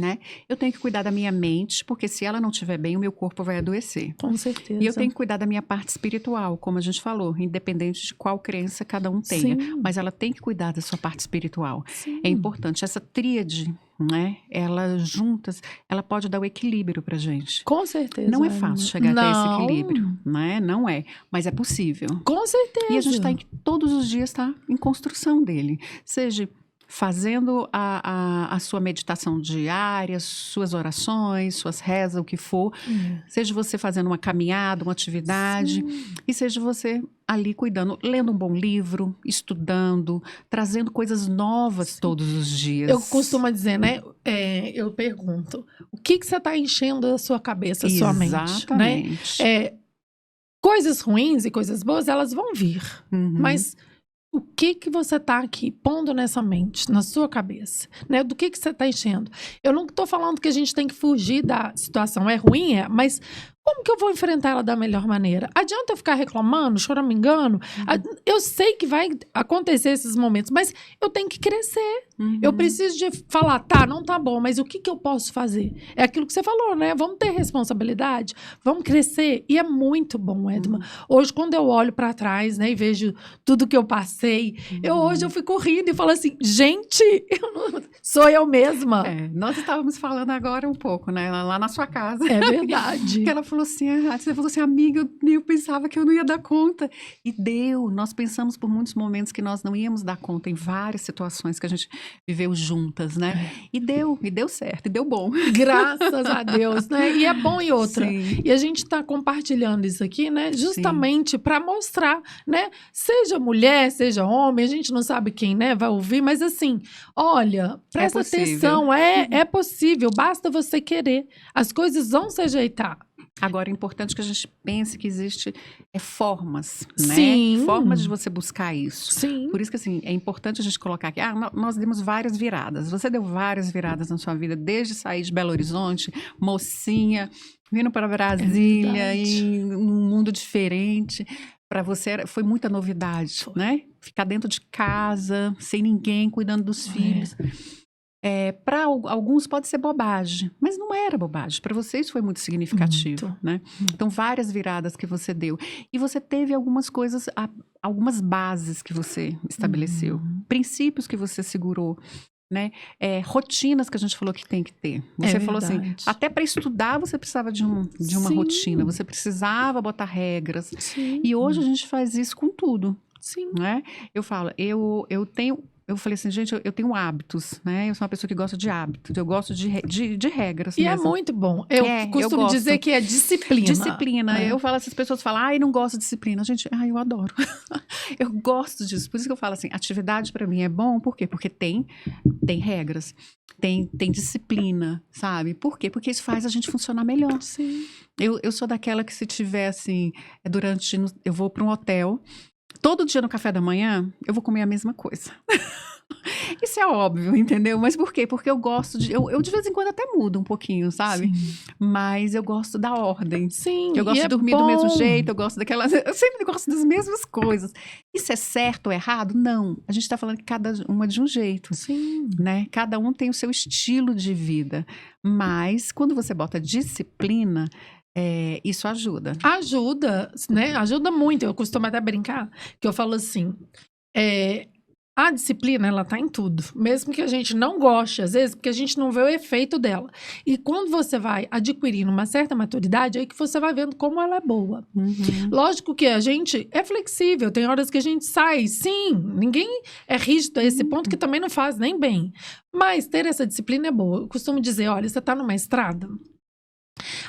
né? Eu tenho que cuidar da minha mente, porque se ela não estiver bem, o meu corpo vai adoecer. Com certeza. E eu tenho que cuidar da minha parte espiritual, como a gente falou, independente de qual crença cada um tenha. Sim. Mas ela tem que cuidar da sua parte espiritual. Sim. É importante. Essa tríade, né? Elas juntas, ela pode dar o equilíbrio pra gente. Com certeza. Não é fácil chegar até esse Não. equilíbrio, né? Não é, mas é possível. Com certeza. E a gente todos os dias está em construção dele. Seja fazendo a sua meditação diária, suas orações, suas rezas, o que for. Seja você fazendo uma caminhada, uma atividade. Sim. E seja você ali cuidando, lendo um bom livro, estudando, trazendo coisas novas todos os dias. Eu costumo dizer, né? Eu pergunto, o que você está enchendo a sua cabeça, a sua mente? Exatamente. Né? Coisas ruins e coisas boas, elas vão vir. Uhum. Mas o que você está aqui pondo nessa mente, na sua cabeça? Né? Do que você está enchendo? Eu não estou falando que a gente tem que fugir da situação. É ruim, mas como que eu vou enfrentar ela da melhor maneira? Adianta eu ficar reclamando, choramingando? Eu sei que vai acontecer esses momentos, mas eu tenho que crescer. Eu preciso de falar, tá, não tá bom, mas o que eu posso fazer? É aquilo que você falou, né? Vamos ter responsabilidade, vamos crescer. E é muito bom, Edma. Hoje, quando eu olho pra trás, né, e vejo tudo que eu passei, hoje eu fico rindo e falo assim, gente, sou eu mesma. Nós estávamos falando agora um pouco, né? Lá na sua casa. É verdade. Que ela falou assim, você falou assim, amiga, eu pensava que eu não ia dar conta. E deu. Nós pensamos por muitos momentos que nós não íamos dar conta em várias situações que a gente viveu juntas, né? E deu certo, e deu bom. Graças a Deus, né? E é bom e outra. Sim. E a gente está compartilhando isso aqui, né? Justamente para mostrar, né? Seja mulher, seja homem, a gente não sabe quem, né, vai ouvir, mas assim, olha, presta atenção, é possível, basta você querer. As coisas vão se ajeitar. Agora, é importante que a gente pense que existe formas, né? Sim. Formas de você buscar isso. Sim. Por isso que, assim, é importante a gente colocar aqui, nós demos várias viradas. Você deu várias viradas na sua vida, desde sair de Belo Horizonte, mocinha, vindo para Brasília, em um mundo diferente. Para você foi muita novidade, né? Ficar dentro de casa, sem ninguém, cuidando dos filhos. Para alguns pode ser bobagem, mas não era bobagem. Para você isso foi muito significativo, né? Então, várias viradas que você deu. E você teve algumas coisas, algumas bases que você estabeleceu, princípios que você segurou, né? Rotinas que a gente falou que tem que ter. Você falou assim, até para estudar você precisava de uma rotina, você precisava botar regras. Sim. E hoje a gente faz isso com tudo. Sim. Né? Eu falo, eu falei assim, gente, eu tenho hábitos, né? Eu sou uma pessoa que gosta de hábitos, eu gosto de regras E mesmo. é muito bom. Eu costumo dizer que é disciplina. Disciplina. Eu falo, essas pessoas falam, eu não gosto de disciplina. Gente, eu adoro. Eu gosto disso. Por isso que eu falo assim, atividade para mim é bom, por quê? Porque tem regras, tem disciplina, sabe? Por quê? Porque isso faz a gente funcionar melhor. Sim. Eu sou daquela que se tiver assim, eu vou para um hotel, todo dia no café da manhã, eu vou comer a mesma coisa. Isso é óbvio, entendeu? Mas por quê? Porque eu gosto eu de vez em quando até mudo um pouquinho, sabe? Sim. Mas eu gosto da ordem. Sim. Eu gosto de dormir do mesmo jeito, eu sempre gosto das mesmas coisas. Isso é certo ou errado? Não. A gente tá falando que cada uma de um jeito. Sim. Né? Cada um tem o seu estilo de vida. Mas quando você bota disciplina, isso ajuda. Ajuda, né? Ajuda muito. Eu costumo até brincar, que eu falo assim, a disciplina, ela tá em tudo. Mesmo que a gente não goste, às vezes, porque a gente não vê o efeito dela. E quando você vai adquirindo uma certa maturidade, aí que você vai vendo como ela é boa. Lógico que a gente é flexível. Tem horas que a gente sai, sim. Ninguém é rígido a esse ponto, que também não faz nem bem. Mas ter essa disciplina é boa. Eu costumo dizer, olha, você tá numa estrada,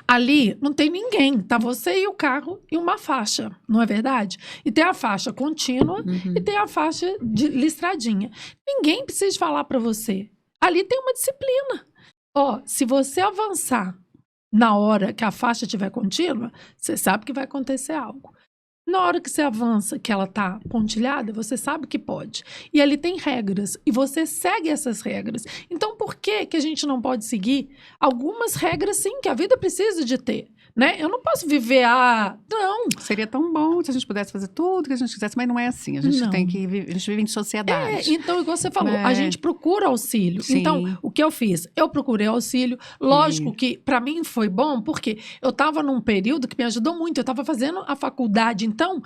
ali não tem ninguém, tá você e o carro e uma faixa, não é verdade? E tem a faixa contínua e tem a faixa de listradinha. Ninguém precisa falar para você. Ali tem uma disciplina. Se você avançar na hora que a faixa estiver contínua, você sabe que vai acontecer algo. Na hora que você avança, que ela tá pontilhada, você sabe que pode. E ali tem regras, e você segue essas regras. Então, por que a gente não pode seguir algumas regras, sim, que a vida precisa de ter? né? Eu não posso viver não. Seria tão bom se a gente pudesse fazer tudo que a gente quisesse, mas não é assim. A gente Não. tem que a gente vive em sociedade. Então, igual você falou, É. a gente procura auxílio. Sim. Então, o que eu fiz? Eu procurei auxílio. Lógico que para mim foi bom, porque eu estava num período que me ajudou muito. Eu estava fazendo a faculdade, então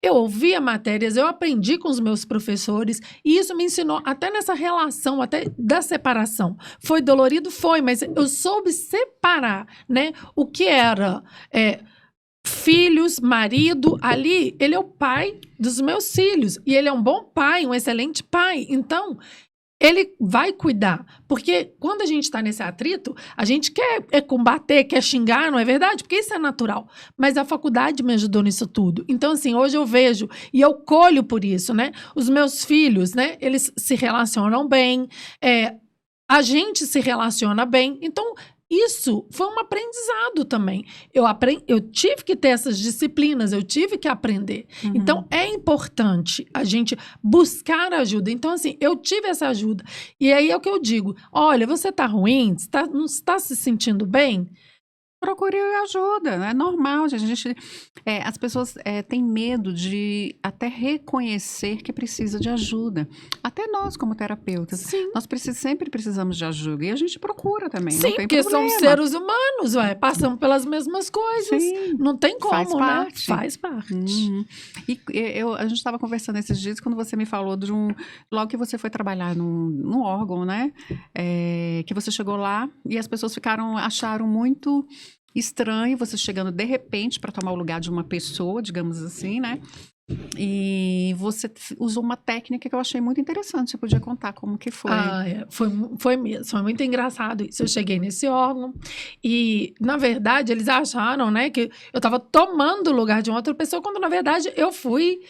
eu ouvia matérias, eu aprendi com os meus professores, e isso me ensinou até nessa relação, até da separação. Foi dolorido? Foi, mas eu soube separar, né? O que era filhos, marido, ali, ele é o pai dos meus filhos, e ele é um bom pai, um excelente pai. Então, ele vai cuidar, porque quando a gente está nesse atrito, a gente quer combater, quer xingar, não é verdade? Porque isso é natural. Mas a faculdade me ajudou nisso tudo. Então, assim, hoje eu vejo e eu colho por isso, né? Os meus filhos, né? Eles se relacionam bem, a gente se relaciona bem. Então, isso foi um aprendizado também. Eu tive que ter essas disciplinas, eu tive que aprender. Uhum. Então, é importante a gente buscar ajuda. Então, assim, eu tive essa ajuda. E aí é o que eu digo: olha, você tá ruim? Não está se sentindo bem? Procure ajuda, é normal, gente. As pessoas têm medo de até reconhecer que precisa de ajuda. Até nós, como terapeutas, Sim. nós sempre precisamos de ajuda. E a gente procura também, Sim, não tem porque problema. são seres humanos, passamos pelas mesmas coisas. Sim, Não tem como, faz parte. Faz parte. Uhum. E a gente estava conversando esses dias quando você me falou logo que você foi trabalhar num órgão, né? Que você chegou lá e as pessoas acharam muito estranho você chegando de repente para tomar o lugar de uma pessoa, digamos assim, né? E você usou uma técnica que eu achei muito interessante. Você podia contar como que foi? Foi mesmo. Foi muito engraçado isso. Eu cheguei nesse órgão e, na verdade, eles acharam, né, que eu estava tomando o lugar de uma outra pessoa, quando, na verdade, eu fui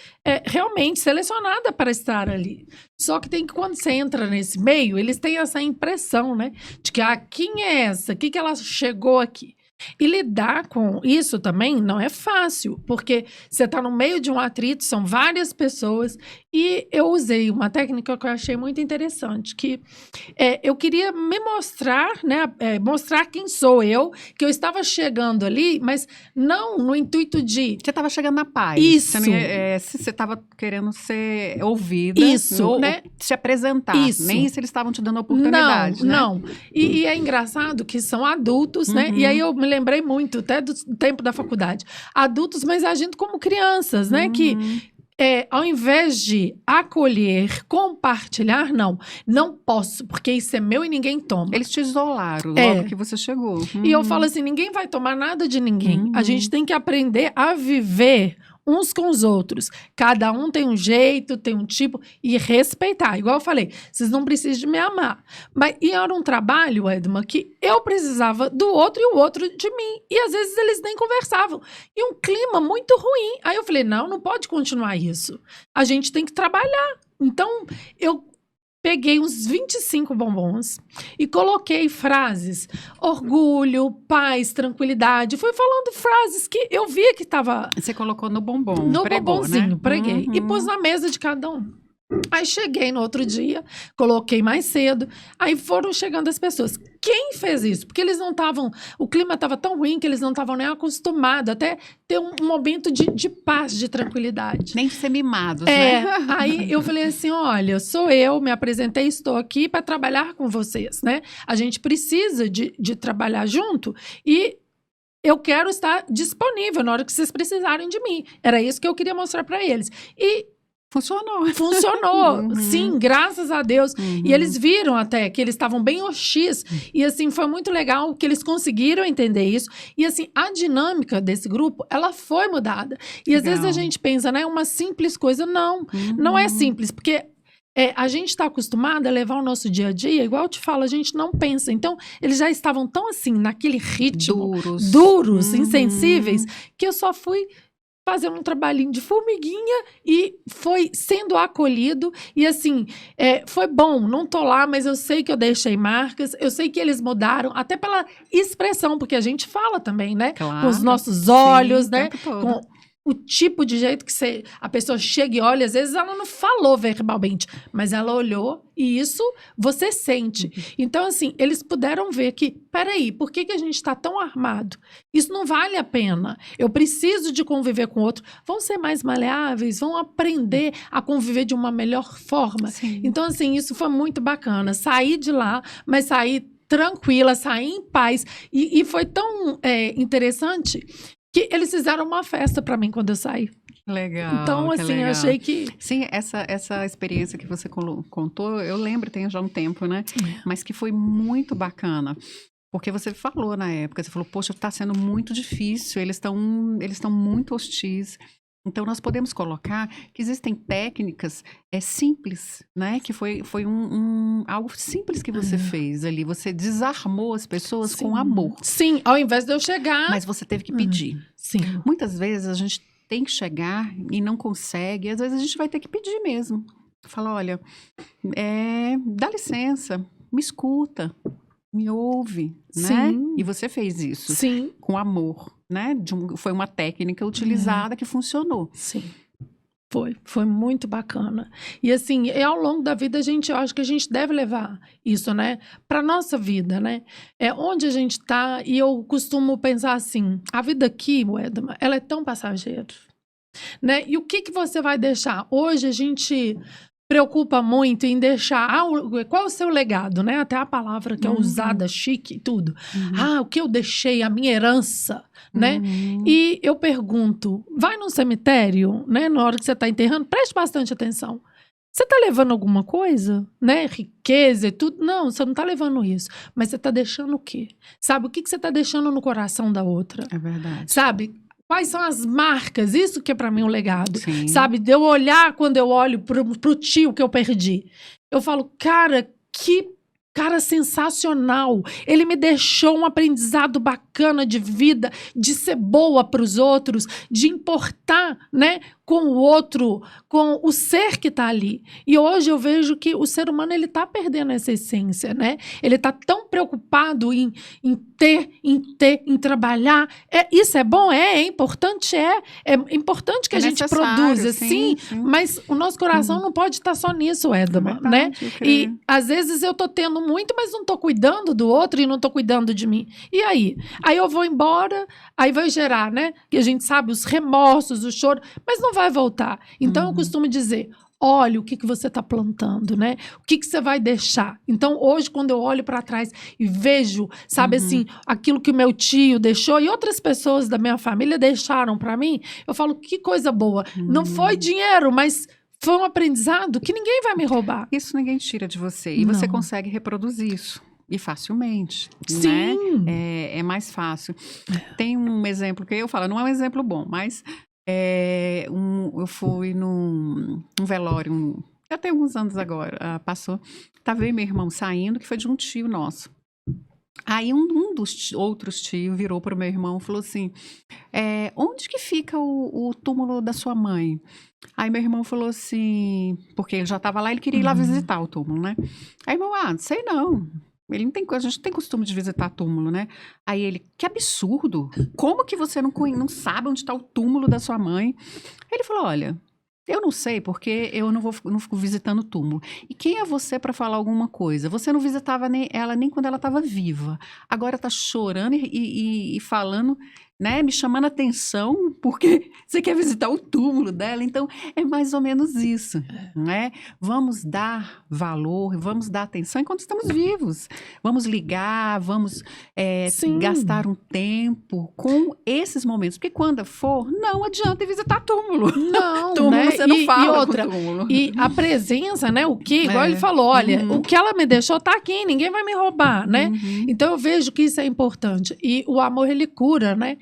realmente selecionada para estar ali. Só que quando você entra nesse meio, eles têm essa impressão, né, de que, quem é essa? O que ela chegou aqui? E lidar com isso também não é fácil, porque você está no meio de um atrito, são várias pessoas, e eu usei uma técnica que eu achei muito interessante, que eu queria me mostrar, né, mostrar quem sou eu, que eu estava chegando ali, mas não no intuito de... Você estava chegando na paz. Isso. Você estava querendo ser ouvida. Isso, ou né? se apresentar. Isso. Nem se eles estavam te dando oportunidade, né? Não. E é engraçado que são adultos, né? E aí eu me lembrei muito, até do tempo da faculdade. Adultos, mas agindo como crianças, né? Que ao invés de acolher, compartilhar, não posso, porque isso é meu e ninguém toma. Eles te isolaram logo que você chegou. E eu falo assim, ninguém vai tomar nada de ninguém. A gente tem que aprender a viver uns com os outros. Cada um tem um jeito, tem um tipo, e respeitar. Igual eu falei, vocês não precisam de me amar. E era um trabalho, Edma, que eu precisava do outro e o outro de mim. E às vezes eles nem conversavam. E um clima muito ruim. Aí eu falei, não pode continuar isso. A gente tem que trabalhar. Então, eu peguei uns 25 bombons e coloquei frases, orgulho, paz, tranquilidade. Fui falando frases que eu via que estava... Você colocou no bombom, No pregou, bombonzinho, né? preguei. E pus na mesa de cada um. Aí cheguei no outro dia, coloquei mais cedo, aí foram chegando as pessoas. Quem fez isso? Porque eles não estavam, o clima estava tão ruim que eles não estavam nem acostumados até ter um momento de paz, de tranquilidade. Nem de ser mimados, né? Aí eu falei assim, olha, sou eu, me apresentei, estou aqui para trabalhar com vocês, né? A gente precisa de trabalhar junto e eu quero estar disponível na hora que vocês precisarem de mim. Era isso que eu queria mostrar para eles. E funcionou, sim, graças a Deus. E eles viram até que eles estavam bem hostis. E assim, foi muito legal que eles conseguiram entender isso. E assim, a dinâmica desse grupo, ela foi mudada. E às vezes a gente pensa, né, uma simples coisa. Não é simples, porque a gente está acostumado a levar o nosso dia a dia, igual eu te falo, a gente não pensa. Então, eles já estavam tão assim, naquele ritmo, duros, insensíveis, que eu só fui fazendo um trabalhinho de formiguinha e foi sendo acolhido. E assim, foi bom, não tô lá, mas eu sei que eu deixei marcas, eu sei que eles mudaram, até pela expressão, porque a gente fala também, né? Claro, com os nossos olhos, sim, né? o tempo todo. o tipo de jeito que a pessoa chega e olha, às vezes ela não falou verbalmente, mas ela olhou e isso você sente. Então, assim, eles puderam ver que, peraí, por que a gente está tão armado? Isso não vale a pena. Eu preciso de conviver com o outro. Vão ser mais maleáveis, vão aprender a conviver de uma melhor forma. Sim. Então, assim, isso foi muito bacana. Sair de lá, mas sair tranquila, sair em paz. E foi tão interessante que eles fizeram uma festa para mim quando eu saí. Legal, Então, que assim, eu legal. achei que... Sim, essa experiência que você contou, eu lembro, tem já um tempo, né? Mas que foi muito bacana. Porque você falou na época, você falou, poxa, está sendo muito difícil, eles estão muito hostis. Então, nós podemos colocar que existem técnicas simples, né? Que foi algo simples que você fez ali. Você desarmou as pessoas com amor. Sim, ao invés de eu chegar... Mas você teve que pedir. Sim. Muitas vezes a gente tem que chegar e não consegue. Às vezes a gente vai ter que pedir mesmo. Falar, olha, dá licença, me escuta, me ouve, né? Sim. E você fez isso. Sim. Com amor, né? Foi uma técnica utilizada que funcionou. Sim. Foi muito bacana. E assim, ao longo da vida, eu acho que a gente deve levar isso, né? Para nossa vida, né? Onde a gente tá, e eu costumo pensar assim, a vida aqui, Wedma, ela é tão passageira, né? E o que você vai deixar? Hoje a gente preocupa muito em deixar, qual é o seu legado, né? Até a palavra que é usada, chique e tudo. O que eu deixei, a minha herança, né? E eu pergunto, vai num cemitério, né? Na hora que você está enterrando, preste bastante atenção. Você está levando alguma coisa, né? Riqueza e tudo? Não, você não está levando isso. Mas você está deixando o quê? Sabe, o que você está deixando no coração da outra? É verdade. Sabe? Quais são as marcas? Isso que é para mim um legado. Sim. Sabe? De eu olhar quando eu olho pro tio que eu perdi. Eu falo, cara, que cara sensacional. Ele me deixou um aprendizado bacana de vida, de ser boa para os outros, de importar, né, com o outro, com o ser que está ali. E hoje eu vejo que o ser humano, ele está perdendo essa essência, né? Ele está tão preocupado em ter, em trabalhar. Isso é bom? É importante? É importante que a gente produza, sim, mas o nosso coração não pode estar só nisso, Edma, né? E às vezes eu tô tendo muito, mas não tô cuidando do outro e não tô cuidando de mim. E aí? Aí eu vou embora, aí vai gerar, né? Que a gente sabe os remorsos, o choro, mas não vai voltar. Então eu costumo dizer, olha o que você está plantando, né? O que você vai deixar. Então, hoje, quando eu olho para trás e vejo, sabe assim, aquilo que o meu tio deixou e outras pessoas da minha família deixaram para mim, eu falo, que coisa boa. Não foi dinheiro, mas foi um aprendizado que ninguém vai me roubar. Isso ninguém tira de você. E você consegue reproduzir isso. E facilmente, sim, né? É mais fácil. Tem um exemplo que eu falo, não é um exemplo bom, mas... eu fui num velório, já tem alguns anos agora, passou, tava eu e meu irmão saindo, que foi de um tio nosso. Aí um dos outros tios virou para o meu irmão e falou assim, onde que fica o túmulo da sua mãe? Aí meu irmão falou assim, porque ele já estava lá, ele queria ir lá visitar o túmulo, né? Aí meu irmão, não sei não. A gente não tem costume de visitar túmulo, né? Aí ele, que absurdo! Como que você não sabe onde está o túmulo da sua mãe? Aí ele falou, olha, eu não sei porque eu não fico visitando túmulo. E quem é você para falar alguma coisa? Você não visitava ela nem quando ela estava viva. Agora está chorando e falando, né? Me chamando a atenção porque você quer visitar o túmulo dela. Então, é mais ou menos isso, né? Vamos dar valor, vamos dar atenção enquanto estamos vivos. Vamos ligar, vamos gastar um tempo com esses momentos. Porque quando for, não adianta ir visitar túmulo. Não, túmulo, né? você não fala e outra, túmulo. E a presença, né? O que, igual ele falou, olha, o que ela me deixou tá aqui, ninguém vai me roubar, né? Então eu vejo que isso é importante. E o amor, ele cura, né?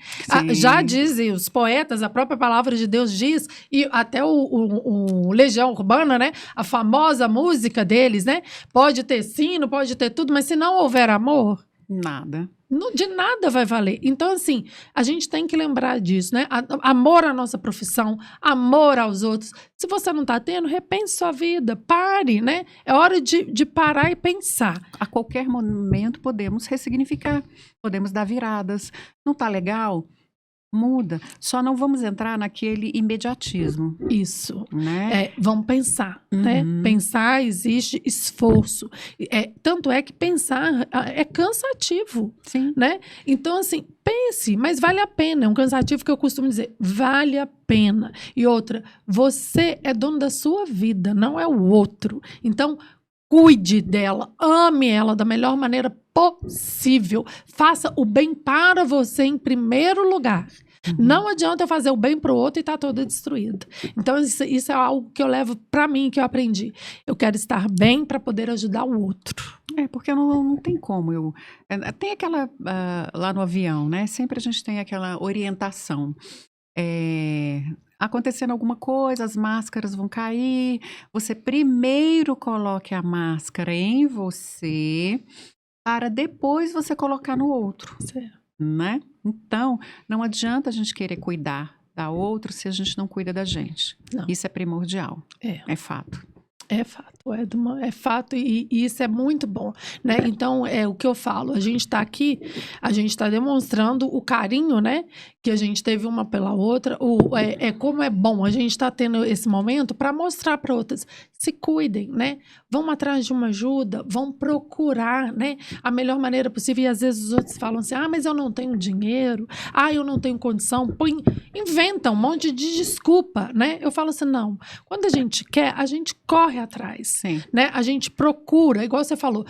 Já dizem os poetas, a própria palavra de Deus diz, e até o Legião Urbana, né? A famosa música deles, né? Pode ter sino, pode ter tudo, mas se não houver amor... Nada. De nada vai valer. Então, assim, a gente tem que lembrar disso, né? Amor à nossa profissão, amor aos outros. Se você não está tendo, repense sua vida, pare, né? É hora de parar e pensar. A qualquer momento podemos ressignificar, podemos dar viradas. Não está legal? Muda. Só não vamos entrar naquele imediatismo, Isso. né? Vamos pensar, né? Uhum. Pensar exige esforço. Tanto é que pensar é cansativo, Sim. né? Então, assim, pense, mas vale a pena. É um cansativo que eu costumo dizer, vale a pena. E outra, você é dono da sua vida, não é o outro. Então, cuide dela, ame ela da melhor maneira possível. Faça o bem para você em primeiro lugar. Não adianta eu fazer o bem pro outro e tá toda destruída. Então, isso é algo que eu levo pra mim, que eu aprendi. Eu quero estar bem para poder ajudar o outro. Porque não tem como. Tem aquela, lá no avião, né? Sempre a gente tem aquela orientação. Acontecendo alguma coisa, as máscaras vão cair. Você primeiro coloque a máscara em você, para depois você colocar no outro, Certo. né? Então, não adianta a gente querer cuidar da outra se a gente não cuida da gente. Não. Isso é primordial. É Fato. É fato, é fato e isso é muito bom, né? Então, é o que eu falo, a gente está aqui, a gente está demonstrando o carinho, né? Que a gente teve uma pela outra, como é bom a gente estar tendo esse momento para mostrar para outras, se cuidem, né? Vão atrás de uma ajuda, vão procurar, né? A melhor maneira possível e às vezes os outros falam assim, mas eu não tenho dinheiro, eu não tenho condição, inventam um monte de desculpa, né? Eu falo assim, não, quando a gente quer, a gente corre atrás, Sim. né? A gente procura, igual você falou,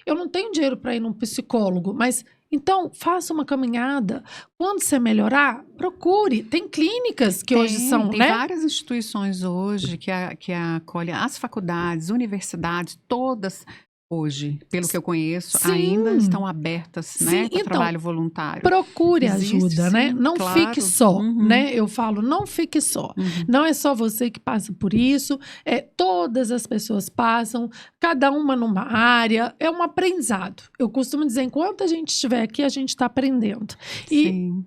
eu não tenho dinheiro para ir num psicólogo, mas então faça uma caminhada. Quando você melhorar, procure. Tem clínicas que hoje são, tem né? várias instituições hoje que acolhem as faculdades, universidades, todas hoje, pelo que eu conheço, Sim. ainda estão abertas, Sim, né, para então, trabalho voluntário. Procure Existe, ajuda, sim, né? Não claro. fique só, Uhum. né? Eu falo, não fique só. Não é só você que passa por isso, todas as pessoas passam, cada uma numa área, é um aprendizado. Eu costumo dizer, enquanto a gente estiver aqui, a gente está aprendendo. E Sim.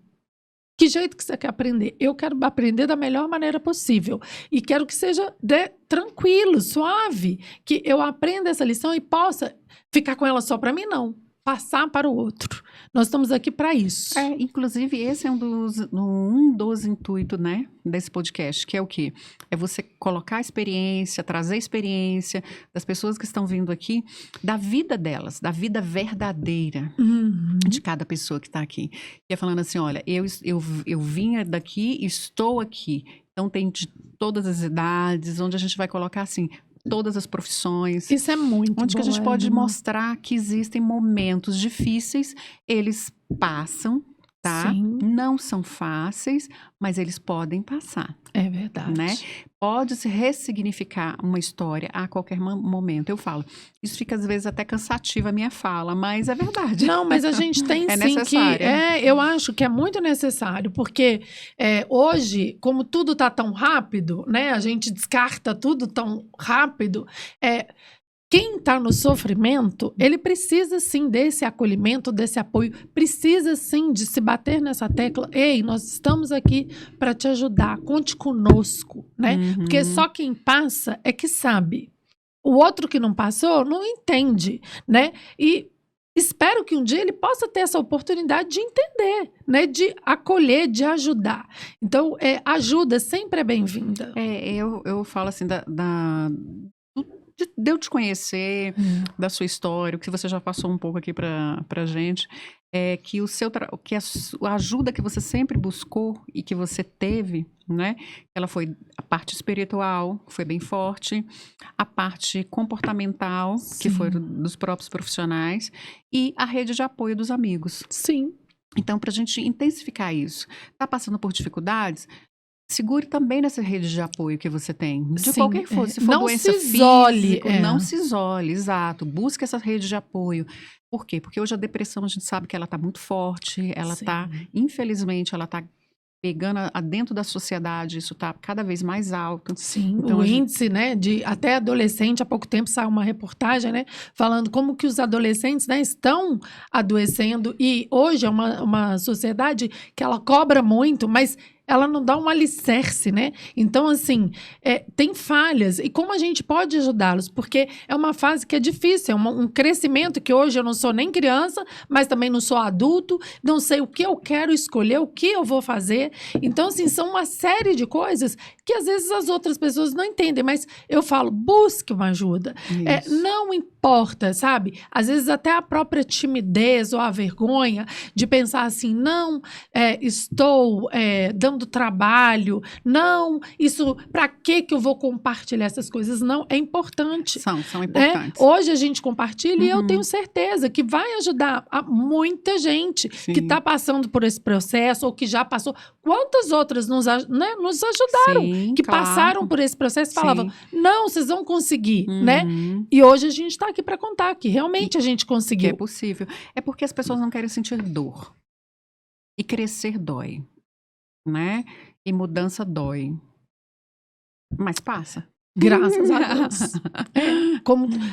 que jeito que você quer aprender? Eu quero aprender da melhor maneira possível. E quero que seja tranquilo, suave, que eu aprenda essa lição e possa ficar com ela só para mim, não. Passar para o outro. Nós estamos aqui para isso. Inclusive, esse é um dos intuitos, né, desse podcast, que é o quê? É você colocar a experiência, trazer a experiência das pessoas que estão vindo aqui, da vida delas, da vida verdadeira de cada pessoa que está aqui. E é falando assim, olha, eu vinha daqui, estou aqui. Então, tem de todas as idades, onde a gente vai colocar assim, todas as profissões. Isso é muito onde bom, que a gente pode Edna. mostrar que existem momentos difíceis, eles passam, tá? Sim. Não são fáceis, mas eles podem passar. É verdade. Né? Pode-se ressignificar uma história a qualquer momento. Eu falo, isso fica às vezes até cansativa a minha fala, mas é verdade. Não, mas a gente tem sim necessário. eu acho que é muito necessário, porque hoje, como tudo está tão rápido, né? A gente descarta tudo tão rápido, quem está no sofrimento, ele precisa sim desse acolhimento, desse apoio, precisa sim de se bater nessa tecla. Ei, nós estamos aqui para te ajudar, conte conosco, né? Porque só quem passa é que sabe. O outro que não passou não entende, né? E espero que um dia ele possa ter essa oportunidade de entender, né? De acolher, de ajudar. Então, ajuda sempre é bem-vinda. Eu falo assim de eu te conhecer, da sua história, o que você já passou um pouco aqui pra gente, que a ajuda que você sempre buscou e que você teve, né? Ela foi a parte espiritual, que foi bem forte, a parte comportamental, que foi dos próprios profissionais, e a rede de apoio dos amigos. Sim. Então, pra gente intensificar isso, tá passando por dificuldades, segure também nessa rede de apoio que você tem. De qualquer que for. Se for doença física, não se isole, exato. Busque essa rede de apoio. Por quê? Porque hoje a depressão, a gente sabe que ela está muito forte, ela está, infelizmente, ela está pegando dentro da sociedade, isso está cada vez mais alto. Sim, então, o índice, né, de até adolescente, há pouco tempo saiu uma reportagem, né, falando como que os adolescentes, né, estão adoecendo e hoje é uma sociedade que ela cobra muito, mas ela não dá um alicerce, né? Então, assim, tem falhas. E como a gente pode ajudá-los? Porque é uma fase que é difícil, é um crescimento que hoje eu não sou nem criança, mas também não sou adulto, não sei o que eu quero escolher, o que eu vou fazer. Então, assim, são uma série de coisas que às vezes as outras pessoas não entendem, mas eu falo, busque uma ajuda. Isso. Não importa, sabe? Às vezes até a própria timidez ou a vergonha de pensar assim, não, estou dando trabalho, não, isso, para que eu vou compartilhar essas coisas? Não, é importante. São importantes. Hoje a gente compartilha e eu Uhum. tenho certeza que vai ajudar a muita gente que Sim. está passando por esse processo ou que já passou. Quantas outras nos ajudaram, Sim, que claro. passaram por esse processo e falavam, Sim. não, vocês vão conseguir, né? Uhum. E hoje a gente está aqui para contar que realmente a gente Que é conseguiu. possível. É porque as pessoas não querem sentir dor. E crescer dói, né? E mudança dói. Mas passa. Graças a Deus.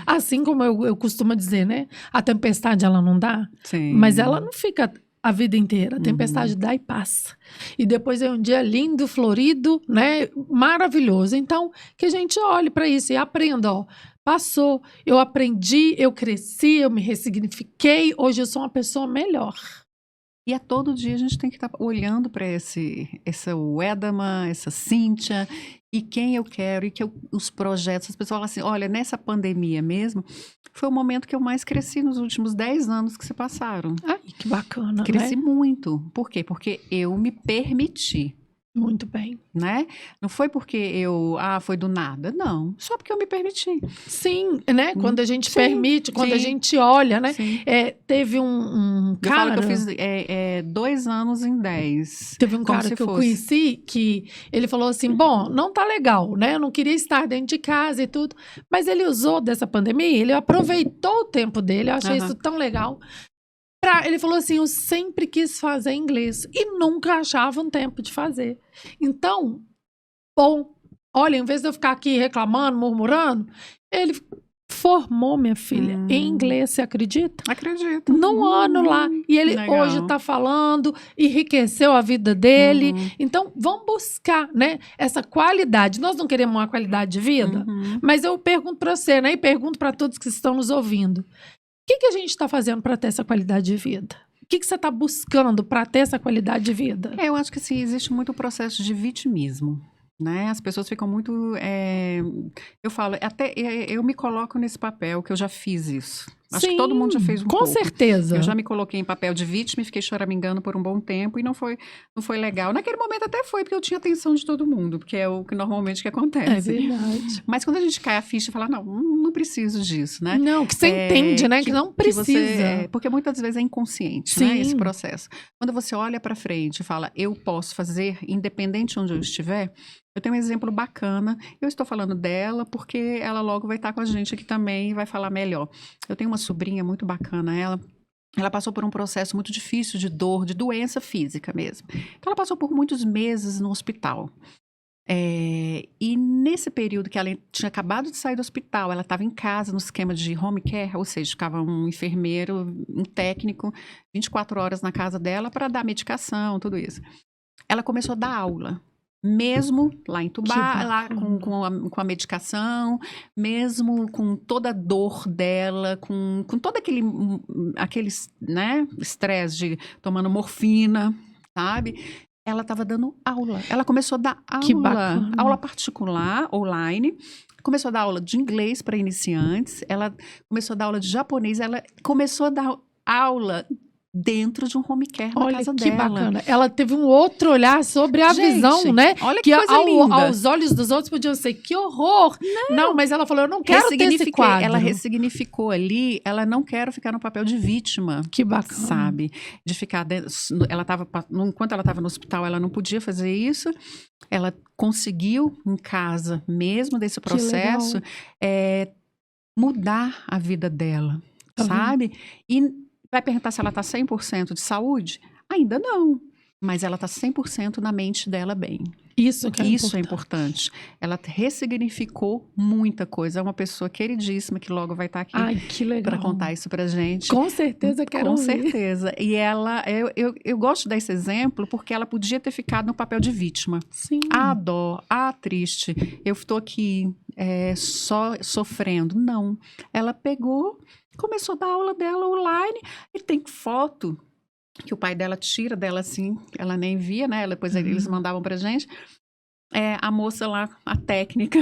Assim como eu costumo dizer, né? A tempestade, ela não dá, Sim. mas ela não fica a vida inteira. A Uhum. tempestade dá e passa. E depois é um dia lindo, florido, né? Maravilhoso. Então, que a gente olhe para isso e aprenda, ó. Passou, eu aprendi, eu cresci, eu me ressignifiquei. Hoje eu sou uma pessoa melhor. E a todo dia a gente tem que estar olhando para essa Wedama, essa Cíntia, e quem eu quero, e os projetos. As pessoas falam assim, olha, nessa pandemia mesmo, foi o momento que eu mais cresci nos últimos 10 anos que se passaram. Ai, que bacana, Cresci né? muito. Por quê? Porque eu me permiti, Muito bem. né? Não foi porque foi do nada, não. Só porque eu me permiti. Sim, né? Quando a gente Sim, permite, quando a sim. gente olha, né? Sim. Teve um Eu falo cara... que eu fiz 2 anos em 10. Teve um como cara se que eu fosse. conheci que ele falou assim, bom, não tá legal, né? Eu não queria estar dentro de casa e tudo, mas ele usou dessa pandemia, ele aproveitou o tempo dele, eu achei Aham. isso tão legal. Ele falou assim, eu sempre quis fazer inglês e nunca achava um tempo de fazer. Então, bom, olha, em vez de eu ficar aqui reclamando, murmurando, ele formou, minha filha, em inglês, você acredita? Acredito. Num ano lá. E ele Legal. hoje está falando, enriqueceu a vida dele. Uhum. Então, vamos buscar, né, essa qualidade. Nós não queremos uma qualidade de vida, Uhum. mas eu pergunto para você, né, e pergunto para todos que estão nos ouvindo. O que a gente está fazendo para ter essa qualidade de vida? O que você está buscando para ter essa qualidade de vida? Eu acho que assim, existe muito processo de vitimismo. Né? As pessoas ficam muito. Eu falo, até eu me coloco nesse papel, que eu já fiz isso. Acho que todo mundo já fez um com pouco. certeza. Eu já me coloquei em papel de vítima e fiquei choramingando por um bom tempo e não foi legal. Naquele momento até foi, porque eu tinha atenção de todo mundo, porque é o que normalmente que acontece. É verdade. Mas quando a gente cai a ficha e fala, não preciso disso, né? Não, que você entende, né? Que não precisa. Porque muitas vezes é inconsciente, Sim. né? Esse processo. Quando você olha para frente e fala, eu posso fazer, independente de onde eu estiver. Eu tenho um exemplo bacana, eu estou falando dela porque ela logo vai estar com a gente aqui também e vai falar melhor. Eu tenho uma sobrinha muito bacana, ela passou por um processo muito difícil de dor, de doença física mesmo. Então ela passou por muitos meses no hospital. E nesse período que ela tinha acabado de sair do hospital, ela estava em casa no esquema de home care, ou seja, ficava um enfermeiro, um técnico, 24 horas na casa dela para dar medicação, tudo isso. Ela começou a dar aula. Mesmo lá entubada, lá com a medicação, mesmo com toda a dor dela, com todo aquele né, estresse de tomando morfina, sabe? Ela estava dando aula. Ela começou a dar aula particular, online. Começou a dar aula de inglês para iniciantes. Ela começou a dar aula de japonês. Ela começou a dar aula dentro de um home care na casa dela. Olha que bacana. Ela teve um outro olhar sobre a visão, né? Olha que coisa linda. Aos olhos dos outros podiam ser, que horror! Não, mas ela falou, eu não quero ter esse quadro. Ela ressignificou ali, ela não quer ficar no papel de vítima. Que bacana. Sabe? De ficar dentro, enquanto ela estava no hospital, ela não podia fazer isso. Ela conseguiu, em casa, mesmo desse processo, mudar a vida dela, sabe? E vai perguntar se ela está 100% de saúde? Ainda não. mas ela está 100% na mente dela bem. Isso que é Isso é importante. importante. Ela ressignificou muita coisa. É uma pessoa queridíssima que logo vai estar aqui Ai, que legal. para contar isso pra gente. Com certeza quero Com ouvir. certeza. E ela, eu gosto desse exemplo porque ela podia ter ficado no papel de vítima. Sim. Ah, dó, triste, eu estou aqui só sofrendo. Não. Ela pegou, começou a dar aula dela online e tem foto que o pai dela tira dela assim, ela nem via, né? Depois eles mandavam pra gente. A moça lá, a técnica,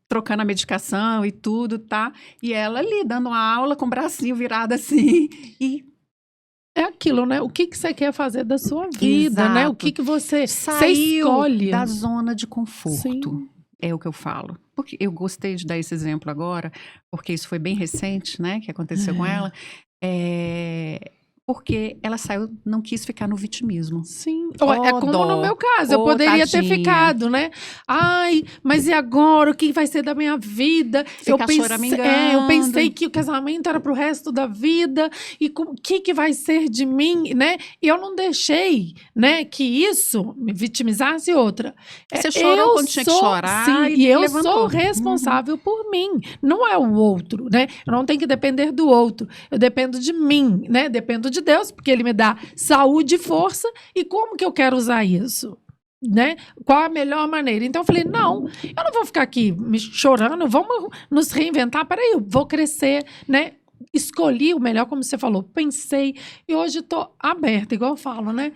trocando a medicação e tudo, tá? E ela ali dando a aula com o bracinho virado assim e É aquilo, né? O que você quer fazer da sua vida, né? O Exato. que você saiu escolhe. da zona de conforto. Sim. É o que eu falo. Porque eu gostei de dar esse exemplo agora, porque isso foi bem recente, né? Que aconteceu com ela. Porque ela saiu, não quis ficar no vitimismo. Sim. Ó, É como dó. no meu caso, eu Ô, poderia ter tadinha. ficado, né? Ai, mas e agora? O que vai ser da minha vida? Ficar choramingando. Eu pensei que o casamento era pro resto da vida e o que vai ser de mim, né? E eu não deixei, né, que isso me vitimizasse outra. Você chorou quando tinha que chorar Sim, e e eu levantou. sou responsável por mim, não é o outro, né? Eu não tenho que depender do outro, eu dependo de mim, né? Dependo de Deus, porque Ele me dá saúde e força, e como que eu quero usar isso? Né? Qual a melhor maneira? Então eu falei, não, eu não vou ficar aqui me chorando, vamos nos reinventar, peraí, eu vou crescer, né? Escolhi o melhor, como você falou, pensei, e hoje estou aberta, igual eu falo, né?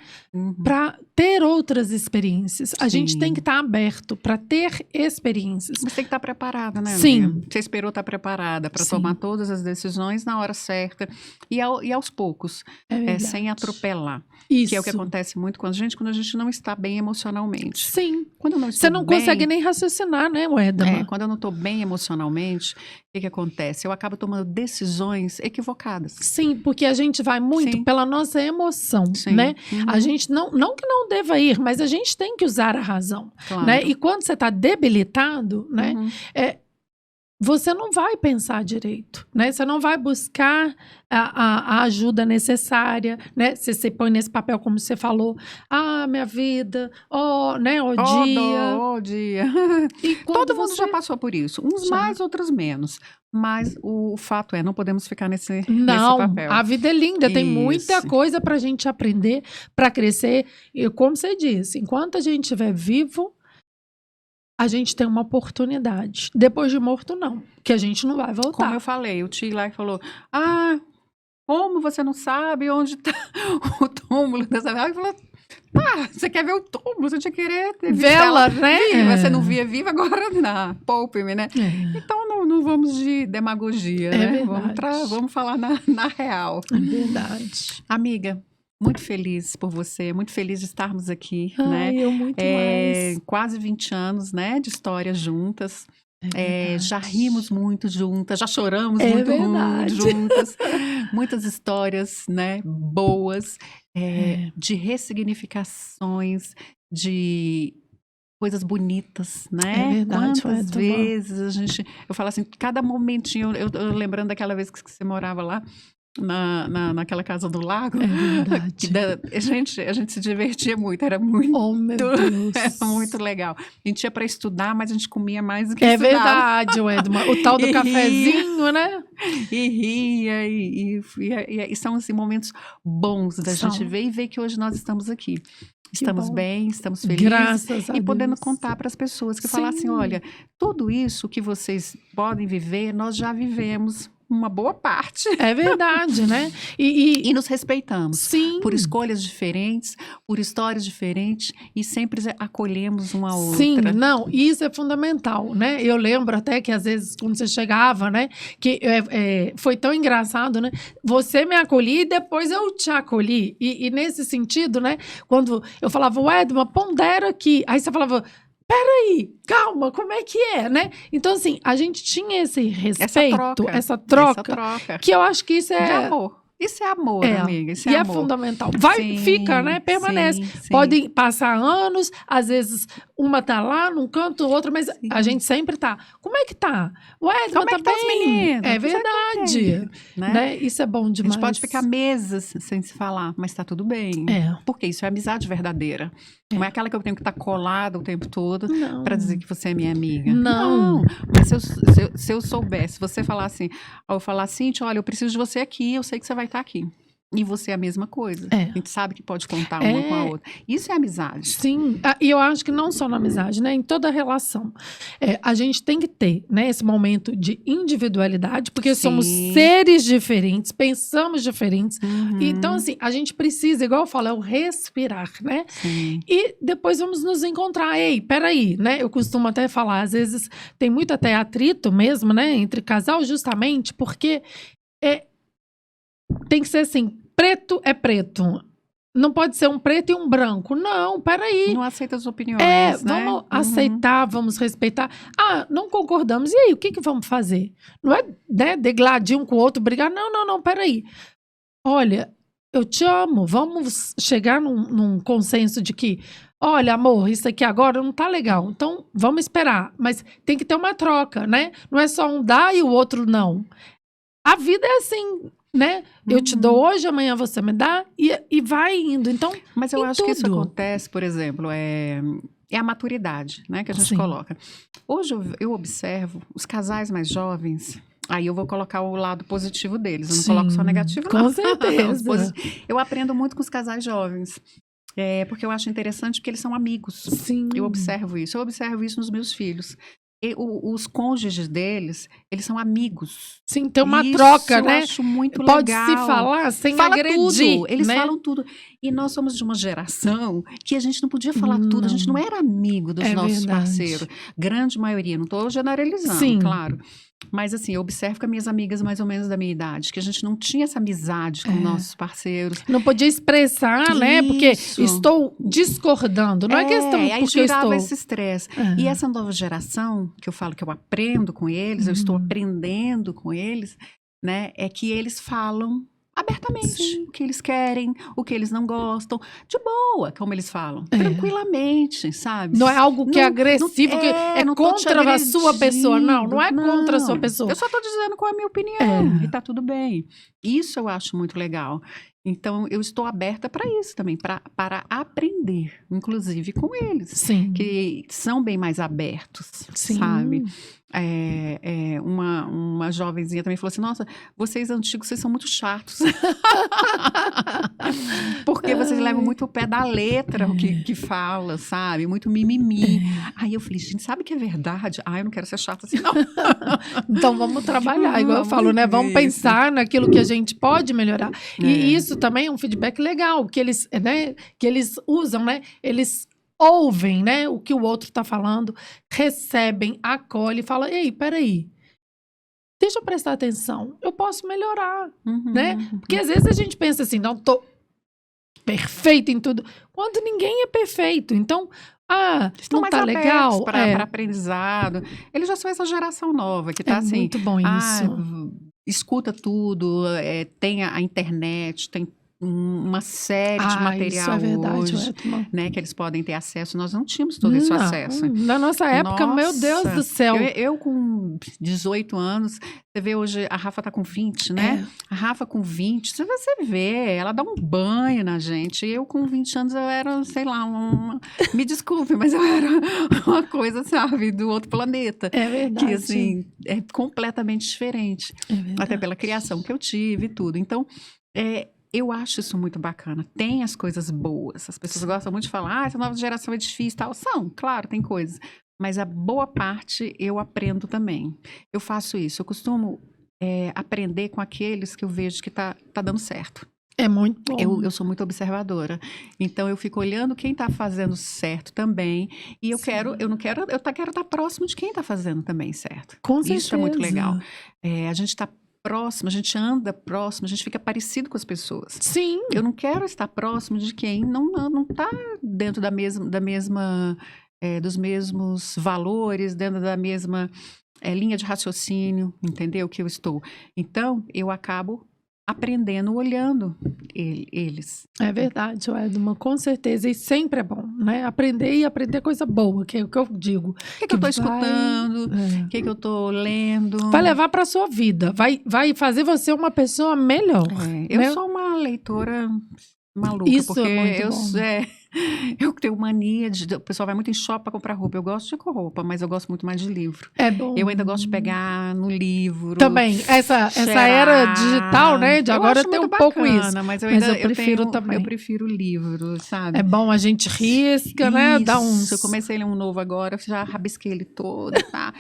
Para ter outras experiências. A gente Sim. tem que estar aberto para ter experiências. Você tem que estar preparada, né, Sim. amiga? Você esperou estar preparada para Sim. tomar todas as decisões na hora certa e aos poucos, sem atropelar. Isso. Que é o que acontece muito com a gente quando a gente não está bem emocionalmente. Sim. Quando eu não estou Você não bem, consegue nem raciocinar, né, Wedma? quando eu não estou bem emocionalmente, o que acontece? Eu acabo tomando decisões equivocadas. Sim, porque a gente vai muito Sim. pela nossa emoção, Sim. né? Uhum. A gente não que não deva ir, mas a gente tem que usar a razão, Claro. né? E quando você está debilitado, né? Uhum. Você não vai pensar direito, né? Você não vai buscar a ajuda necessária, né? Você se põe nesse papel, como você falou, minha vida, né? O dia. Ó dia. E quando Todo mundo já passou por isso. Uns Já. mais, outros menos. Mas o fato não podemos ficar nesse Não, papel. a vida é linda, tem muita Isso. coisa pra gente aprender, pra crescer. E como você disse, enquanto a gente estiver vivo, a gente tem uma oportunidade. Depois de morto, não. Que a gente não vai voltar. Como eu falei, o tio lá que falou, como você não sabe onde está o túmulo dessa velha? Ele falou, você quer ver o túmulo, você tinha que querer ter visto Vela, ela né? viva. Você não via viva, agora poupe-me, né? É. Então não vamos de demagogia, É né? verdade. Vamos falar na real. É verdade. Amiga, muito feliz por você, muito feliz de estarmos aqui, né? Eu muito mais. Quase 20 anos, né, de história juntas. É Já rimos muito juntas, já choramos É muito verdade. juntas. Muitas histórias, né, boas, de ressignificações, de coisas bonitas, né? É verdade, Quantas Wedma. vezes eu falo assim, cada momentinho, eu lembrando daquela vez que você morava lá, naquela casa do lago. É verdade. A gente se divertia muito, era muito, Oh, meu Deus. era muito legal. A gente ia para estudar, mas a gente comia mais do que É estudava. verdade, Wedma. O tal do E cafezinho, né? E ria, e são assim, momentos bons da São. gente ver e ver que hoje nós estamos aqui. Que Estamos bom. bem, estamos felizes. Graças a E podendo Deus. contar para as pessoas que Sim. falar assim, olha, tudo isso que vocês podem viver, nós já vivemos uma boa parte. É verdade, né? E E nos respeitamos. sim. Por escolhas diferentes, por histórias diferentes, e sempre acolhemos uma a outra. Sim, não, isso é fundamental, né? Eu lembro até que às vezes quando você chegava, né? Que foi tão engraçado, né? Você me acolhia e depois eu te acolhi. E nesse sentido, né? Quando eu falava, Wedma, pondera aqui. Aí você falava, peraí, calma, como é que é, né? Então, assim, a gente tinha esse respeito, essa troca, que eu acho que isso De é... amor. Isso é amor, amiga. Isso e amor. fundamental. Sim, Fica, né? Permanece. sim. Podem passar anos, às vezes uma tá lá num canto, outra, mas Sim. a gente sempre tá. Como é que tá? Ué, Como tá é que tá os bem. meninos? É Pois é, verdade. né? Né? Isso é bom A demais. gente pode ficar meses sem se falar, mas tá tudo bem. É. Porque isso é amizade verdadeira. Não é aquela que eu tenho que estar colada o tempo todo Não. para dizer que você é minha amiga. Não. Mas se eu soubesse, você falar assim, ao eu falar assim, olha, eu preciso de você aqui, eu sei que você vai estar aqui. E você é a mesma coisa. É. A gente sabe que pode contar uma com a outra. Isso é amizade. Sim, e eu acho que não só na amizade, né? Em toda relação. A gente tem que ter, né, esse momento de individualidade, porque somos Sim. seres diferentes, pensamos diferentes. Uhum. Então, assim, a gente precisa, igual eu falo, é o respirar, né? Sim. E depois vamos nos encontrar. Ei, peraí, né? Eu costumo até falar, às vezes tem muito até atrito mesmo, né? Entre casal, justamente porque tem que ser assim, preto é preto. Não pode ser um preto e um branco. Não, peraí. Não aceita as opiniões, né? Vamos aceitar, vamos respeitar. Ah, não concordamos. E aí, o que vamos fazer? Não é, né, degladir um com o outro, brigar. Não, peraí. Olha, eu te amo. Vamos chegar num consenso de que, olha, amor, isso aqui agora não tá legal. Então, vamos esperar. Mas tem que ter uma troca, né? Não é só um dá e o outro não. A vida é assim, né? Eu te dou hoje, amanhã você me dá e vai indo. Então, mas eu acho que isso tudo. acontece, por exemplo, é a maturidade, né, que a gente Sim. coloca. Hoje eu observo os casais mais jovens. Aí eu vou colocar o lado positivo deles, eu não coloco só negativo, não. Com certeza. Eu aprendo muito com os casais jovens. Porque eu acho interessante, porque eles são amigos. Sim. Eu observo isso nos meus filhos. E os cônjuges deles, eles são amigos. Sim, tem uma Isso troca, eu né? acho muito Pode legal. se falar sem Fala agredir. tudo, eles né? falam tudo. E nós somos de uma geração que a gente não podia falar tudo, a gente não era amigo dos nossos verdade. parceiros. Grande maioria, não estou generalizando, Sim. claro. Mas assim, eu observo com as minhas amigas mais ou menos da minha idade, que a gente não tinha essa amizade com nossos parceiros. Não podia expressar, né? Porque estou discordando. Não é questão aí porque eu gerava estou... esse estresse. E essa nova geração, que eu falo que eu aprendo com eles, eu estou aprendendo com eles, né? É que eles falam abertamente Sim. o que eles querem, o que eles não gostam, de boa, como eles falam, tranquilamente, sabe? Não é algo que é agressivo, que é não tô te contra a sua pessoa. Não é contra a sua não. pessoa. Eu só tô dizendo qual é a minha opinião e tá tudo bem. Isso eu acho muito legal. Então, eu estou aberta para isso também, para aprender, inclusive com eles, Sim. que são bem mais abertos, Sim. sabe? Uma jovenzinha também falou assim, nossa, vocês antigos, vocês são muito chatos. Porque vocês levam muito o pé da letra o que fala, sabe? Muito mimimi. Aí eu falei, gente, sabe que é verdade? Eu não quero ser chata assim, não. Então vamos trabalhar, igual eu falo, né? Vamos pensar naquilo que a gente pode melhorar. E isso também é um feedback legal, que eles, né, que eles usam, né? Eles ouvem, né, o que o outro tá falando, recebem, acolhem, falam, ei, peraí, deixa eu prestar atenção, eu posso melhorar, né? Porque às vezes a gente pensa assim, não tô perfeito em tudo, quando ninguém é perfeito. Então, estão não mais tá legal para aprendizado. Eles já são essa geração nova que tá assim, muito bom isso. Escuta tudo, tem a internet, tem uma série de material isso é verdade, hoje, Edma. né, que eles podem ter acesso. Nós não tínhamos todo esse acesso. Na nossa época, meu Deus do céu. Eu com 18 anos, você vê hoje, a Rafa tá com 20, né? A Rafa com 20, você vê, ela dá um banho na gente. Eu com 20 anos, eu era, sei lá, me desculpe, mas eu era uma coisa, sabe, do outro planeta. É verdade. Que, assim, é completamente diferente. É até pela criação que eu tive e tudo. Então, eu acho isso muito bacana. Tem as coisas boas. As pessoas gostam muito de falar, essa nova geração é difícil e tal. São, claro, tem coisas. Mas a boa parte eu aprendo também. Eu faço isso. Eu costumo aprender com aqueles que eu vejo que tá dando certo. É muito bom. Eu sou muito observadora. Então, eu fico olhando quem está fazendo certo também. E eu quero estar próximo de quem está fazendo também certo. Com certeza. Isso é muito legal. A gente está próximo, a gente anda próximo, a gente fica parecido com as pessoas. Sim. Eu não quero estar próximo de quem não está dentro da mesma dos mesmos valores, dentro da mesma linha de raciocínio, entendeu? Que eu estou. Então, eu acabo aprendendo olhando eles. É verdade, Edma, com certeza. E sempre é bom, né? Aprender e aprender coisa boa, que é o que eu digo. O que eu tô vai- escutando? O que eu tô lendo? Vai levar para sua vida, vai fazer você uma pessoa melhor. Eu né? sou uma leitora maluca, Isso porque é muito eu, bom. eu tenho mania de... O pessoal vai muito em shopping para comprar roupa. Eu gosto de roupa, mas eu gosto muito mais de livro. É bom. Eu ainda gosto de pegar no livro. Também, essa cheirar. era digital, né? De Eu agora acho tem um muito pouco bacana, isso. Mas eu Mas ainda eu prefiro tenho, também. Eu prefiro livro, sabe? É bom, a gente risca, né? Dá uns... Eu comecei a ler um novo agora, já rabisquei ele todo, tá?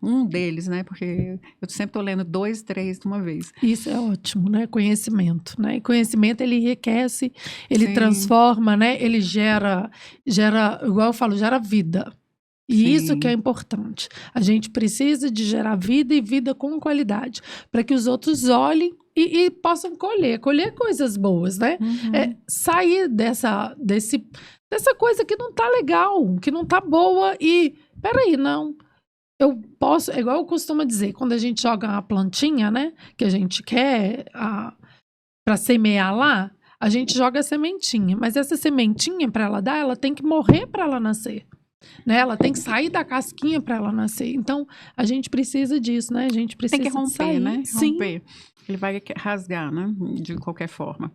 Um deles, né? Porque eu sempre tô lendo 2, 3 de uma vez. Isso é ótimo, né? Conhecimento, né? E conhecimento, ele enriquece, ele Sim. transforma, né? Ele gera, igual eu falo, gera vida. E Sim. isso que é importante. A gente precisa de gerar vida e vida com qualidade, para que os outros olhem e possam colher coisas boas, né? Uhum. Sair dessa coisa que não tá legal, que não tá boa e, peraí, não. Eu posso, é igual eu costumo dizer, quando a gente joga uma plantinha, né, que a gente quer para semear lá, a gente joga a sementinha, mas essa sementinha, para ela dar, ela tem que morrer para ela nascer. Né? Ela tem que sair da casquinha para ela nascer. Então, a gente precisa disso, né? A gente precisa Tem que romper, sair. né? Sim. Romper. Ele vai rasgar, né? De qualquer forma.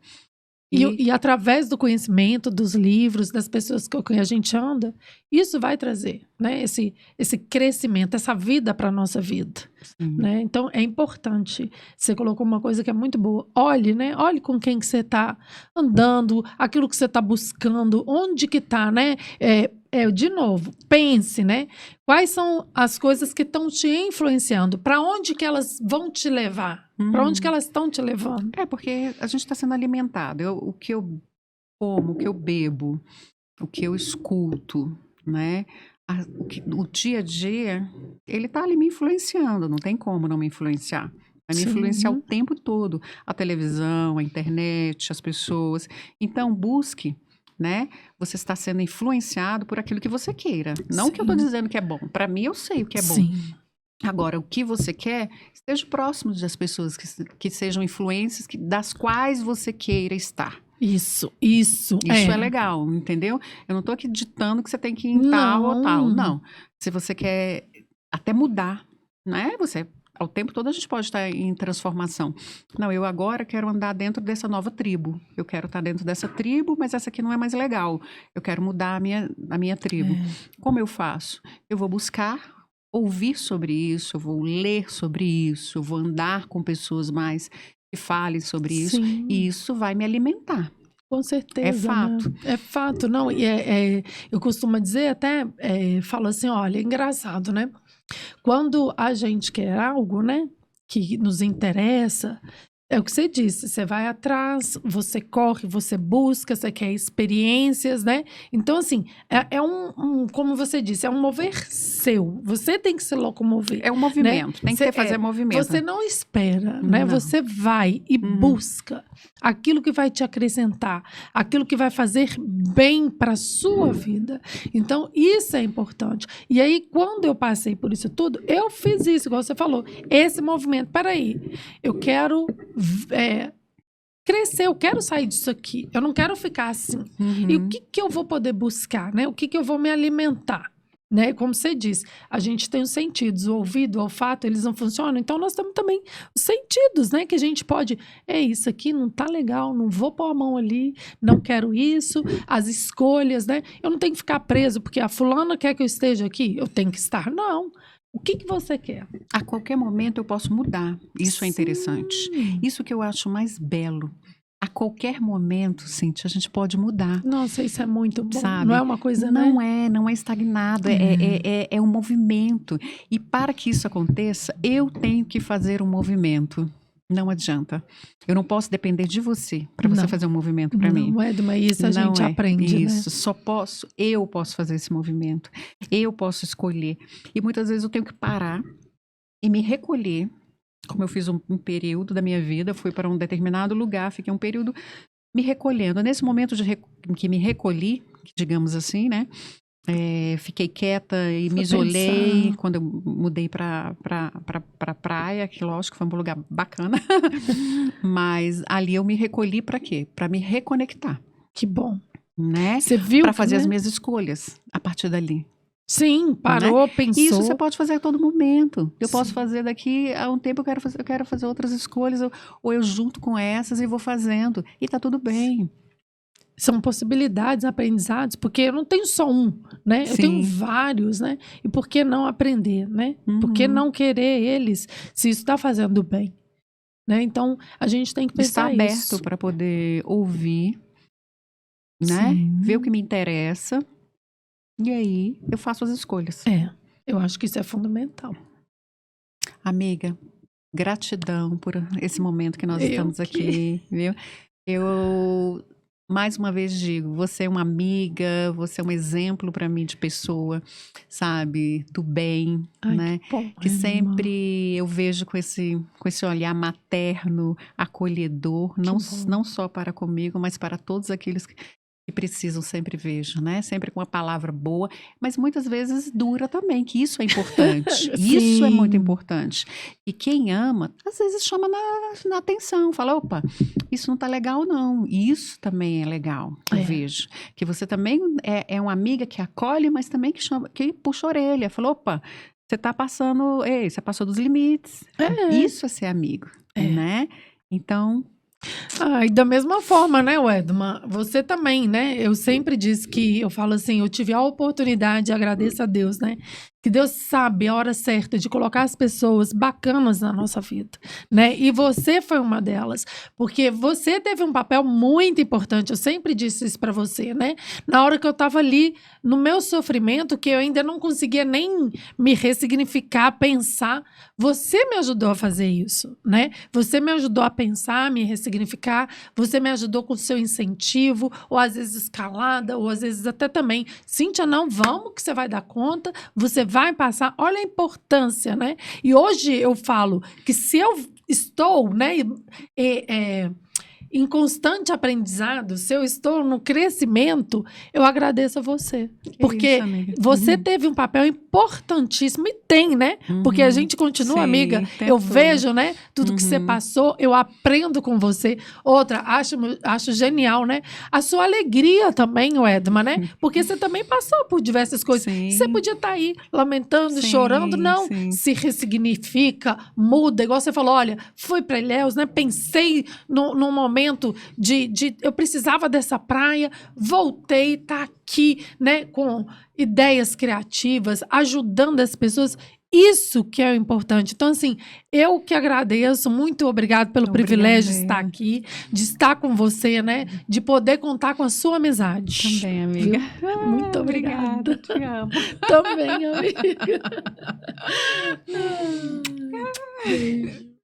E através do conhecimento, dos livros, das pessoas com quem a gente anda, isso vai trazer, né? Esse crescimento, essa vida para a nossa vida. Né? Então, é importante. Você colocou uma coisa que é muito boa. Olhe, né? Olhe com quem que você está andando, aquilo que você está buscando, onde que está, né? De novo, pense, né? Quais são as coisas que estão te influenciando? Para onde que elas vão te levar? Para onde que elas estão te levando? Porque a gente está sendo alimentado. O que eu como, o que eu bebo, o que eu escuto, né? O dia a dia, ele está ali me influenciando. Não tem como não me influenciar. Vai me influenciar o tempo todo. A televisão, a internet, as pessoas. Então, busque... Né? Você está sendo influenciado por aquilo que você queira. Não que eu estou dizendo que é bom. Para mim, eu sei o que é bom. Sim. Agora, o que você quer, esteja próximo das pessoas que sejam influências das quais você queira estar. Isso é legal, entendeu? Eu não estou aqui ditando que você tem que ir em tal ou tal. Não. Se você quer até mudar, né? Ao tempo todo a gente pode estar em transformação. Não, eu agora quero andar dentro dessa nova tribo. Eu quero estar dentro dessa tribo, mas essa aqui não é mais legal. Eu quero mudar a minha tribo. Como eu faço? Eu vou buscar ouvir sobre isso, eu vou ler sobre isso, eu vou andar com pessoas mais que falem sobre isso. E isso vai me alimentar. Com certeza. É fato. Né? É fato. Não, eu costumo dizer até, falo assim, olha, é engraçado, né? Quando a gente quer algo, né, que nos interessa, é o que você disse, você vai atrás, você corre, você busca, você quer experiências, né? Então, assim, como você disse, é um mover seu. Você tem que se locomover. É um movimento, né? Tem que fazer movimento. Você não espera, né? Não. Você vai e busca aquilo que vai te acrescentar, aquilo que vai fazer bem para a sua vida. Então, isso é importante. E aí, quando eu passei por isso tudo, eu fiz isso, igual você falou, esse movimento. Peraí, eu quero crescer, eu quero sair disso aqui, eu não quero ficar assim. E o que eu vou poder buscar, né? O que eu vou me alimentar? Né? Como você disse, a gente tem os sentidos, o ouvido, o olfato, eles não funcionam, então nós temos também os sentidos, né? Que a gente pode, isso aqui não tá legal, não vou pôr a mão ali, não quero isso, as escolhas, né? Eu não tenho que ficar preso porque a fulana quer que eu esteja aqui, eu tenho que estar, não. O que você quer? A qualquer momento eu posso mudar. Isso é interessante. Isso que eu acho mais belo. A qualquer momento, Cíntia, a gente pode mudar. Nossa, isso é muito bom. Sabe? Não é uma coisa, não é estagnado. É um movimento. E para que isso aconteça, eu tenho que fazer um movimento. Não adianta. Eu não posso depender de você para você fazer um movimento para mim. Não é, mas isso a gente aprende, isso. Né? Eu posso fazer esse movimento. Eu posso escolher. E muitas vezes eu tenho que parar e me recolher. Como eu fiz um período da minha vida, fui para um determinado lugar, fiquei um período me recolhendo. Nesse momento que me recolhi, digamos assim, né? Fiquei quieta e Foi me isolei pensar. quando eu mudei pra praia, que lógico foi um lugar bacana. Mas ali eu me recolhi pra quê? Pra me reconectar, Que bom. né? Você viu Pra que, fazer as né? minhas escolhas a partir dali, Sim, né? parou, E isso você pensou. pode fazer a todo momento. Eu posso Sim. fazer daqui a um tempo, eu quero fazer outras escolhas, ou eu junto com essas e vou fazendo. E tá tudo bem. São possibilidades, aprendizados, porque eu não tenho só um, né? Eu tenho Sim. vários, né? E por que não aprender, né? Por que Uhum. não querer eles se isso está fazendo bem, né? Então, a gente tem que Estar pensar aberto isso. para poder ouvir, né? Ver o que Sim. me interessa. E aí eu faço as escolhas. Eu acho que isso é fundamental. Amiga, gratidão por esse momento que nós Eu estamos que. aqui, viu? Eu mais uma vez digo, você é uma amiga, você é um exemplo para mim de pessoa, sabe, do bem, Ai, que né? bom, Que Edma. sempre eu vejo com esse olhar materno, acolhedor, Que não bom. só para comigo, mas para todos aqueles que precisam, sempre vejo, né? Sempre com uma palavra boa, mas muitas vezes dura também, que isso é importante. Isso é muito Sim. importante. E quem ama, às vezes chama na atenção, fala, opa, isso não tá legal não. Isso também é legal, que eu É. vejo. Que você também é uma amiga que acolhe, mas também que chama, que puxa a orelha, fala, opa, você tá passando, ei, você passou dos limites. É. Isso é ser amigo, É. né? Então, Ah, e da mesma forma, né, Wedma? Você também, né? Eu sempre disse que, eu falo assim, eu tive a oportunidade, agradeço a Deus, né? Que Deus sabe a hora certa de colocar as pessoas bacanas na nossa vida, né? E você foi uma delas, porque você teve um papel muito importante, eu sempre disse isso pra você, né? Na hora que eu tava ali no meu sofrimento, que eu ainda não conseguia nem me ressignificar, pensar, você me ajudou a fazer isso, né? Você me ajudou a pensar, me ressignificar, você me ajudou com o seu incentivo, ou às vezes escalada, ou às vezes até também, Cíntia, não, vamos que você vai dar conta, você vai passar, olha a importância, né? E hoje eu falo que se eu estou, né, em constante aprendizado, se eu estou no crescimento, eu agradeço a você. que isso, Porque amiga. você teve um papel importantíssimo e tem, né? Porque a gente continua amiga. Sim, o Eu tempo todo. vejo, né? Tudo que você Uhum. passou, eu aprendo com você. Outra, acho genial, né? A sua alegria também, Edma, né? Porque você também passou por diversas coisas. Você Sim, podia estar aí lamentando, chorando. sim, Não, sim. se ressignifica, muda. Igual você falou, olha, fui para Ilhéus, né? Pensei num momento eu precisava dessa praia, voltei, tá aqui, né, com ideias criativas, ajudando as pessoas. Isso que é o importante. Então, assim, eu que agradeço, muito obrigado pelo Obrigada, privilégio de estar eu. aqui, de estar com você, né, de poder contar com a sua amizade, Também, amiga. viu? Muito Obrigada, obrigada. te amo. Também, amiga. Ai, beijo.